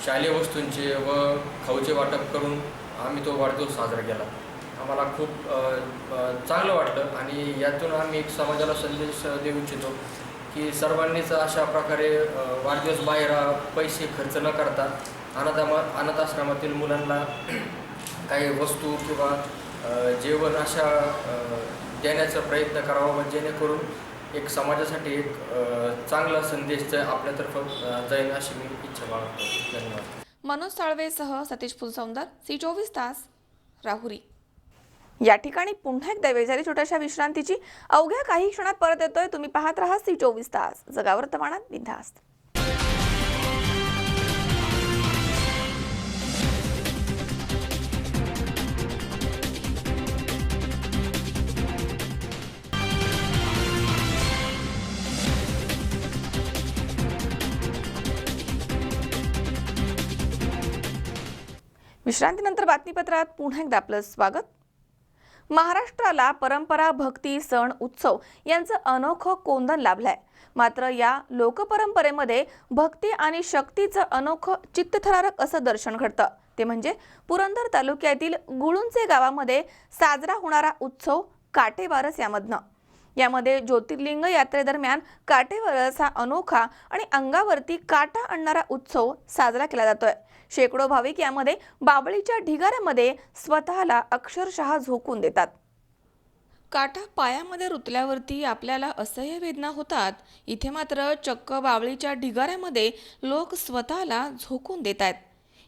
शालेय वस्तूंचे व खाऊचे वाटप करून आम्ही तो वाढदिवस साजरा केला। आम्हाला खूप चांगलं वाटलं आणि यातून आम्ही एक समाजाला संदेश देऊ इच्छितो की सर्वांनीच अशा प्रकारे वाढदिवस बाहेर पैसे खर्च न करता अनाथ आश्रमातील मुलांना काही वस्तू किंवा जेवण अशा देण्याचा प्रयत्न करावा, जेणेकरून एक समाजासाठी एक चांगला संदेश आपल्यातर्फे जाईल अशी मी इच्छा बाळगतो। धन्यवाद। मनोज साळवेसह सतीश फुलसौंदर, सी24 तास, राहुरी. या ठिकाणी पुन्हा एकदा वेळ झाली छोट्याशा विश्रांतीची. अवघ्या काही क्षणात परत येतोय. तुम्ही पाहत राहा सी24 तास, जगा वर्तमानात बिनधास्त. विश्रांतीनंतर बातमीपत्रात पुन्हा एकदा आपलं स्वागत. महाराष्ट्राला परंपरा, भक्ती, सण, उत्सव यांचं अनोखं कोंदण लाभलंय. मात्र या लोकपरंपरेमध्ये भक्ती आणि शक्तीचं अनोखं चित्तथरारक असं दर्शन घडतं. ते म्हणजे पुरंदर तालुक्यातील गुळुंचे गावामध्ये साजरा होणारा उत्सव काटेबारस यामध्ये ज्योतिर्लिंग यात्रेदरम्यान काटेबारस हा अनोखा आणि अंगावरती काटा आणणारा उत्सव साजरा केला जातोय. शेकडो भाविक यामध्ये बाबळीच्या ढिगाऱ्यामध्ये स्वतःला अक्षरशः झोकून देतात. काटा पायामध्ये रुतल्यावरती आपल्याला असह्य वेदना होतात. इथे मात्र चक्क बाबळीच्या ढिगाऱ्यामध्ये लोक स्वतःला झोकून देत आहेत.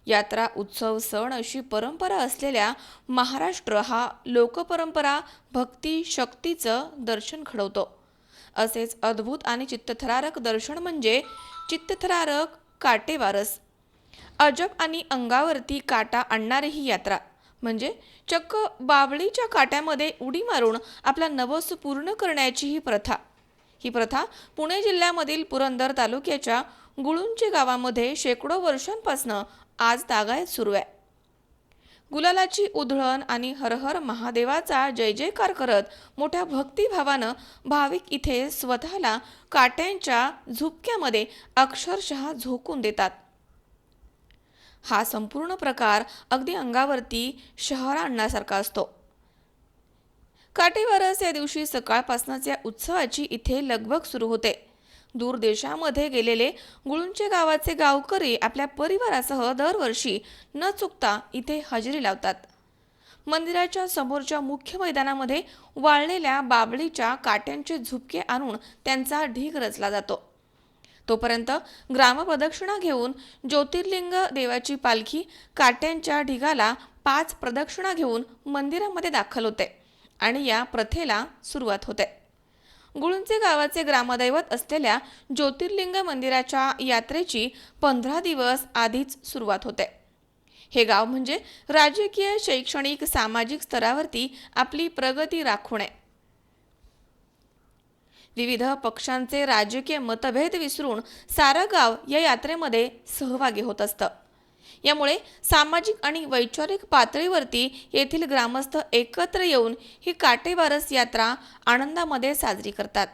यात्रा, उत्सव, सण अशी परंपरा असलेल्या महाराष्ट्र हा लोकपरंपरा, भक्ती, शक्तीचं दर्शन घडवतो. असेच अद्भुत आणि चित्तथरारक दर्शन म्हणजे चित्तथरारक काटेबारस. अजब आणि अंगावरती काटा आणणारी ही यात्रा म्हणजे चक्क बाबळीच्या काट्यामध्ये उडी मारून आपला नवस पूर्ण करण्याची ही प्रथा पुणे जिल्ह्यामधील पुरंदर तालुक्याच्या गुळुंचे गावामध्ये शेकडो वर्षांपासून आज तागायत सुरू आहे. गुलालाची उधळण आणि हर हर महादेवाचा जय जयकार करत मोठ्या भक्तिभावानं भाविक इथे स्वतःला काट्यांच्या झुपक्यामध्ये अक्षरशः झोकून देतात. हा संपूर्ण प्रकार अगदी अंगावरती शहर आणण्यासारखा असतो. काटेबारस या दिवशी सकाळपासूनच या उत्सवाची इथे लगबग सुरू होते. दूर देशामध्ये गेलेले गुळुंचे गावाचे गावकरी आपल्या परिवारासह दरवर्षी न चुकता इथे हजेरी लावतात. मंदिराच्या समोरच्या मुख्य मैदानामध्ये वाळलेल्या बाबळीच्या काट्यांचे झुपके आणून त्यांचा ढीग रचला जातो. तोपर्यंत ग्रामप्रदक्षिणा घेऊन ज्योतिर्लिंग देवाची पालखी काट्यांच्या ढिगाला 5 प्रदक्षिणा घेऊन मंदिरामध्ये दाखल होते आणि या प्रथेला सुरुवात होते. गुळुंचे गावाचे ग्रामदैवत असलेल्या ज्योतिर्लिंग मंदिराच्या यात्रेची 15 दिवस आधीच सुरुवात होते. हे गाव म्हणजे राजकीय, शैक्षणिक, सामाजिक स्तरावरती आपली प्रगती राखून आहे. विविध पक्षांचे राजकीय मतभेद विसरून सारं गाव या यात्रेमध्ये सहभागी होत असतं. यामुळे सामाजिक आणि वैचारिक पातळीवरती येथील ग्रामस्थ एकत्र येऊन ही काटेबारस यात्रा आनंदामध्ये साजरी करतात.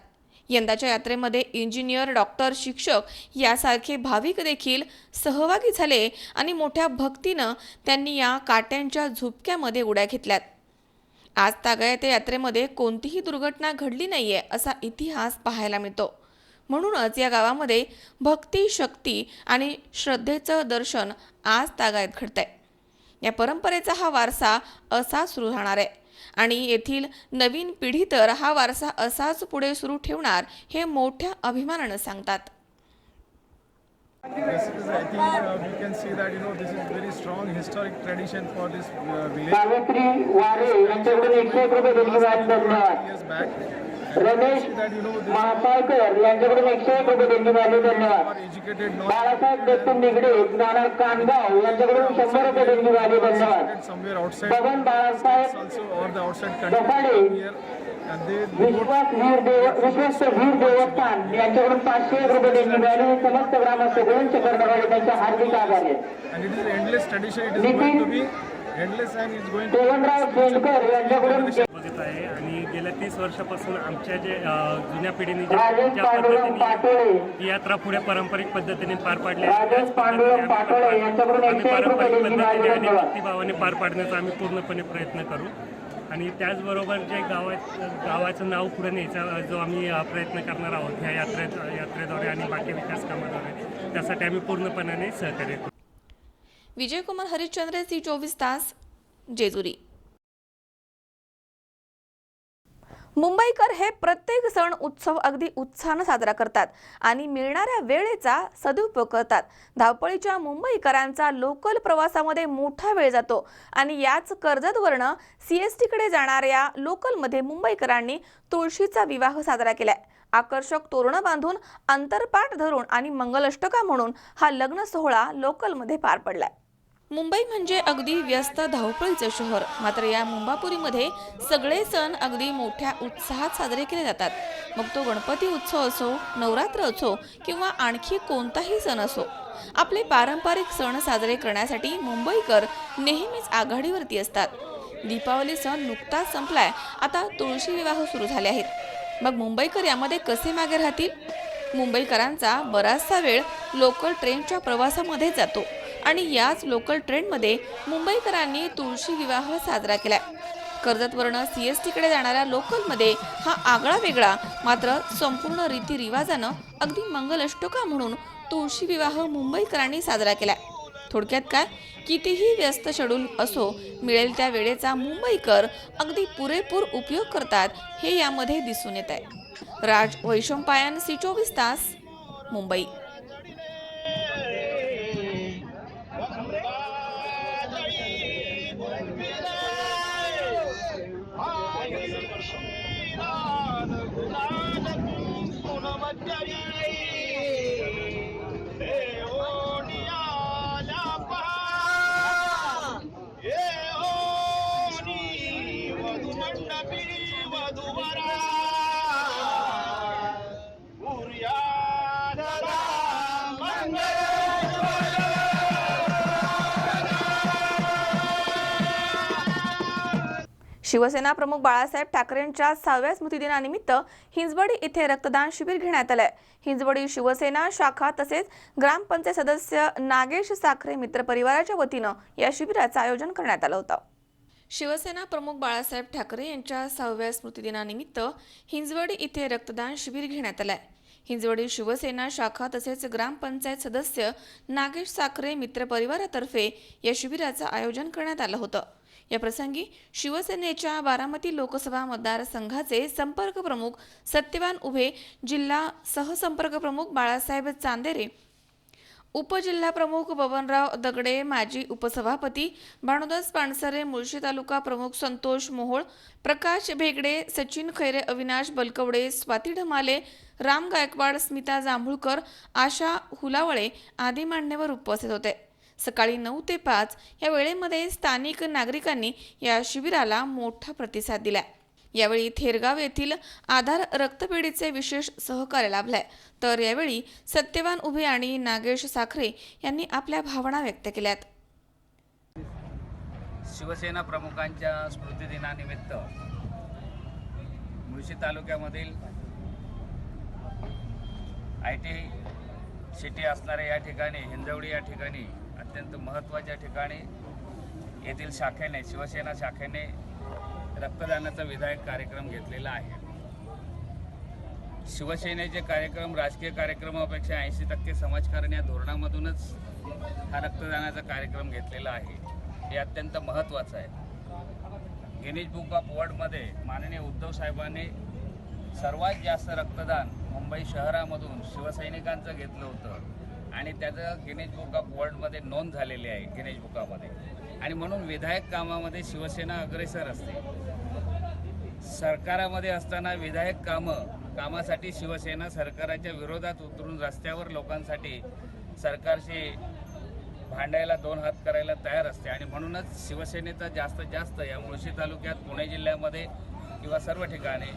यंदाच्या यात्रेमध्ये इंजिनियर, डॉक्टर, शिक्षक यासारखे भाविक देखील सहभागी झाले आणि मोठ्या भक्तीनं त्यांनी या काट्यांच्या झुपक्यामध्ये उड्या घेतल्यात. आज तागायत यात्रेमध्ये कोणतीही दुर्घटना घडली नाहीये असा इतिहास पाहायला मिळतो. म्हणूनच या गावामध्ये भक्ती, शक्ती आणि श्रद्धेचं दर्शन आज तागायत घडतंय. या परंपरेचा हा वारसा असा सुरू राहणार आहे आणि येथील नवीन पिढी तर हा वारसा असाच पुढे सुरू ठेवणार हे मोठ्या अभिमानानं सांगतात. This is, I think, we can see that this is very strong historic tradition for this village. Savitri वारे यांच्याकडून 101 रुपये देणगी धन्यवाद. Years back, रमेश महासाळकर यांच्याकडून 101 रुपये देणगी धन्यवाद. बाळासाहेब दत्तू निगडे, नाना कानगाव यांच्याकडून 100 रुपये देणगी धन्यवाद. somewhere outside Baban Balasaheb also or the outside दफाडे, country here, and they विश्वास वीर देवस्थान यांच्याकडून 501 रुपये देणगी मिळाली. समस्त ग्रामस्थ गुळुंचे कर्मचारी त्यांचे हार्दिक आभार आहेत. and it is endless tradition. It is going to be endless and it's going to देवनराव Shendkar यांच्याकडून बघत आहे आणि गेल्या 30 वर्षापासून आमच्या जे जुन्या पिढीने राजेश पांडुरंग पाटोळे ही यात्रा पुढे पारंपरिक पद्धतीने पार पाडली राजेश पांडुरंग पाटोळे यांच्याकडून 101 रुपये देणगी मिळाली. आणि धन्यवाद. भक्तिभावाने पार पाडण्याचा आम्ही पूर्णपणे प्रयत्न करू आणि त्याचबरोबर जे गावाचं नाव पुढे न्यायचा जो आम्ही प्रयत्न करणार आहोत ह्या यात्रेद्वारे आणि बाकी विकास कामाद्वारे त्यासाठी आम्ही पूर्णपणाने सहकार्य करू. विजयकुमार हरिश्चंद्र, सी24 तास, जेजुरी. मुंबईकर हे प्रत्येक सण उत्सव अगदी उत्साहानं साजरा करतात आणि मिळणाऱ्या वेळेचा सदुपयोग करतात. धावपळीच्या मुंबईकरांचा लोकल प्रवासामध्ये मोठा वेळ जातो आणि याच कर्जतवरनं CSTकडे जाणाऱ्या लोकलमध्ये मुंबईकरांनी तुळशीचा विवाह साजरा केलाय. आकर्षक तोरणं बांधून, अंतरपाट धरून आणि मंगलाष्टका म्हणून हा लग्न सोहळा लोकलमध्ये पार पडलाय. मुंबई म्हणजे अगदी व्यस्त धावपळीचं शहर. मात्र या मुंबापुरीमध्ये सगळे सण अगदी मोठ्या उत्साहात साजरे केले जातात. मग तो गणपती उत्सव असो, नवरात्र असो किंवा आणखी कोणताही सण असो, आपले पारंपरिक सण साजरे करण्यासाठी मुंबईकर नेहमीच आघाडीवरती असतात. दीपावली सण नुकताच संपलाय, आता तुळशी विवाह सुरू झाले आहेत. मग मुंबईकर यामध्ये कसे मागे राहतील? मुंबईकरांचा बराचसा वेळ लोकल ट्रेनच्या प्रवासामध्ये जातो आणि याच लोकल ट्रेनमध्ये मुंबईकरांनी तुळशी विवाह साजरा केलाय. कर्जतवरनं CSTकडे जाणाऱ्या लोकलमध्ये हा आगळा वेगळा मात्र संपूर्ण रीतिरिवाजानं अगदी मंगलाष्टका म्हणून तुळशी विवाह मुंबईकरांनी साजरा केलाय. थोडक्यात काय, कितीही व्यस्त शेड्यूल असो, मिळेल त्या वेळेचा मुंबईकर अगदी पुरेपूर उपयोग करतात, हे यामध्ये दिसून येत आहे. राज वैशंपायन, C24 तास, मुंबई. शिवसेना प्रमुख बाळासाहेब ठाकरेंच्या 6व्या स्मृतिदिनानिमित्त हिंजवडी येथे रक्तदान शिबिर घेण्यात आलंय. हिंजवडी शिवसेना शाखा तसेच ग्रामपंचायत सदस्य नागेश साखरे मित्र परिवाराच्या वतीनं या शिबिराचं आयोजन करण्यात आलं होतं. शिवसेना प्रमुख बाळासाहेब ठाकरे यांच्या 6व्या स्मृतिदिनानिमित्त हिंजवडी येथे रक्तदान शिबिर घेण्यात आलंय. हिंजवडी शिवसेना शाखा तसेच ग्रामपंचायत सदस्य नागेश साखरे मित्र परिवारातर्फे या शिबिराचं आयोजन करण्यात आलं होतं. या प्रसंगी शिवसेनेच्या बारामती लोकसभा मतदारसंघाचे संपर्क प्रमुख सत्यवान उभे, जिल्हा सहसंपर्क प्रमुख बाळासाहेब चांदेरे, उपजिल्हा प्रमुख बबनराव दगडे, माजी उपसभापती भानुदास पानसरे, मुळशी तालुका प्रमुख संतोष मोहोळ, प्रकाश भेगडे, सचिन खैरे, अविनाश बलकवडे, स्वाती ढमाले, राम गायकवाड, स्मिता जांभूळकर, आशा हुलावळे आदी मान्यवर उपस्थित होते. सकाळी 9 ते 5 या वेळेमध्ये स्थानिक नागरिकांनी या शिबिराला मोठा प्रतिसाद दिला. यावेळी थेरगाव येथील आधार रक्तपेढीचे विशेष सहकार्य लाभलंय. तर यावेळी सत्यवान उभे आणि नागेश साखरे यांनी आपल्या भावना व्यक्त केल्यात. शिवसेना प्रमुखांच्या स्मृतिदिनानिमित्त मुळशी तालुक्यामधील IT सिटी असणाऱ्या या ठिकाणी, हिंजवडी या ठिकाणी अत्यंत महत्त्वाच्या ठिकाणी येथील शाखेने, शिवसेना शाखेने रक्तदानाचा विधायक कार्यक्रम घेतलेला आहे. शिवसेनेचे कार्यक्रम राजकीय कार्यक्रमापेक्षा 80% समाजकारण या धोरणामधूनच हा रक्तदानाचा कार्यक्रम घेतलेला आहे. हे अत्यंत महत्त्वाचं आहे. गिनीज बुक ऑफ वर्ल्डमध्ये माननीय उद्धव साहेबांनी सर्वात जास्त रक्तदान मुंबई शहरामधून शिवसैनिकांचं घेतलं होतं आणि त्याचं गिनीज बुक ऑफ वर्ल्डमध्ये नोंद झालेली आहे, गिनीज बुकामध्ये. आणि म्हणून विधायक कामामध्ये शिवसेना अग्रेसर असते. सरकारामध्ये असताना विधायक कामासाठी शिवसेना सरकारच्या विरोधात उतरून रस्त्यावर लोकांसाठी सरकारशी भांडायला 2 हात करायला तयार असते. आणि म्हणूनच शिवसेनेचा जास्तीत जास्त या मुळशी तालुक्यात, पुणे जिल्ह्यामध्ये किंवा सर्व ठिकाणी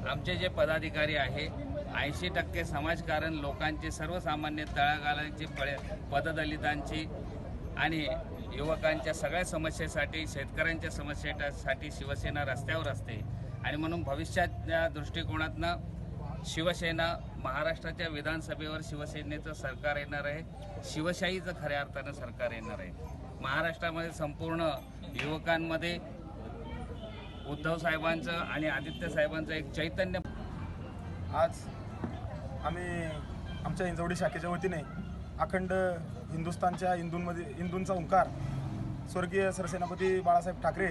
आमचे जे पदाधिकारी आहे 80% समाजकारण लोकांचे, सर्वसामान्य तळागाळांची, पददलितांची आणि युवकांच्या सगळ्या समस्येसाठी, शेतकऱ्यांच्या समस्येसाठी शिवसेना रस्त्यावर असते. आणि म्हणून भविष्याच्या दृष्टिकोनातनं शिवसेना महाराष्ट्राच्या विधानसभेवर शिवसेनेचं सरकार येणार आहे. शिवशाहीचं खऱ्या अर्थानं सरकार येणार आहे. महाराष्ट्रामध्ये संपूर्ण युवकांमध्ये उद्धव साहेबांचं आणि आदित्य साहेबांचं एक चैतन्य. आज आम्ही आमच्या हिंजवडी शाखेच्या वतीने अखंड हिंदुस्थानच्या हिंदूंचा ओंकार स्वर्गीय सरसेनापती बाळासाहेब ठाकरे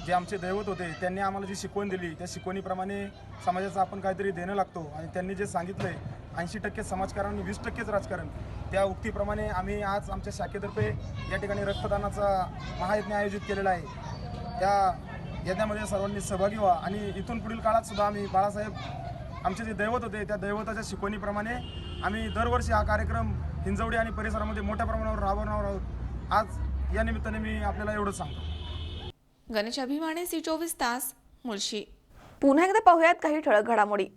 जे आमचे दैवत होते त्यांनी आम्हाला जी शिकवण दिली त्या शिकवणीप्रमाणे समाजाचं आपण काहीतरी देणं लागतो आणि त्यांनी जे सांगितलं आहे 80% समाजकारण आणि 20%च राजकारण, त्या उक्तीप्रमाणे आम्ही आज आमच्या शाखेतर्फे या ठिकाणी रक्तदानाचा महायज्ञ आयोजित केलेला आहे। त्या यज्ञामध्ये सर्वांनी सहभागी व्हा आणि इथून पुढील काळात सुद्धा आम्ही बाळासाहेब आमचे जे दैवत होते त्या दैवताच्या शिकवणीप्रमाणे आम्ही दरवर्षी हा कार्यक्रम हिंजवडी आणि परिसरामध्ये मोठ्या प्रमाणावर राबवणार आहोत। आज या निमित्ताने मी आपल्याला एवढंच सांगतो। गणेश अभिमाने, C24 तास, मुळशी। पुन्हा एकदा पाहूयात काही ठळक घडामोडी।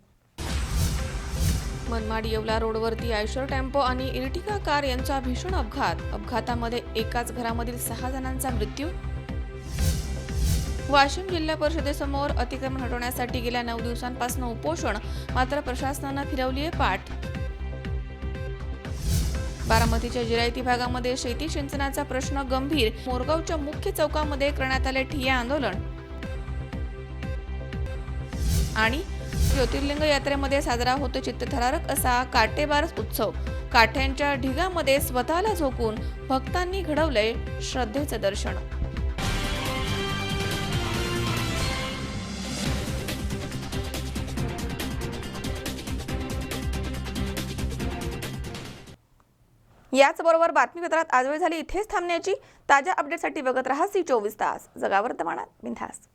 मनमाड येवला रोडवरती आयशर टेम्पो आणि इर्टिगा कार यांचा भीषण अपघात। अपघातामध्ये एकाच घरामधील 6 जणांचा मृत्यू। वाशिम जिल्हा परिषदेसमोर अतिक्रमण हटवण्यासाठी गेल्या 9 दिवसांपासून उपोषण, मात्र प्रशासनानं फिरवलीये पाठ। बारामतीच्या जिरायती भागामध्ये शेती सिंचनाचा प्रश्न गंभीर, मोरगावच्या मुख्य चौकामध्ये करण्यात आले ठिय्या आंदोलन। आणि ज्योतिर्लिंग यात्रेमध्ये साजरा होतो चित्तथरारक असा काटेबारस उत्सव। काठ्यांच्या ढिगामध्ये स्वतःला झोकून भक्तांनी घडवलंय श्रद्धेचं दर्शन। याचबरोबर बातमीपत्रात आज वेळ झाली इथेच थांबण्याची। ताज्या अपडेटसाठी बघत रहा C24 तास, जगावर्तमानात बिनधास्त।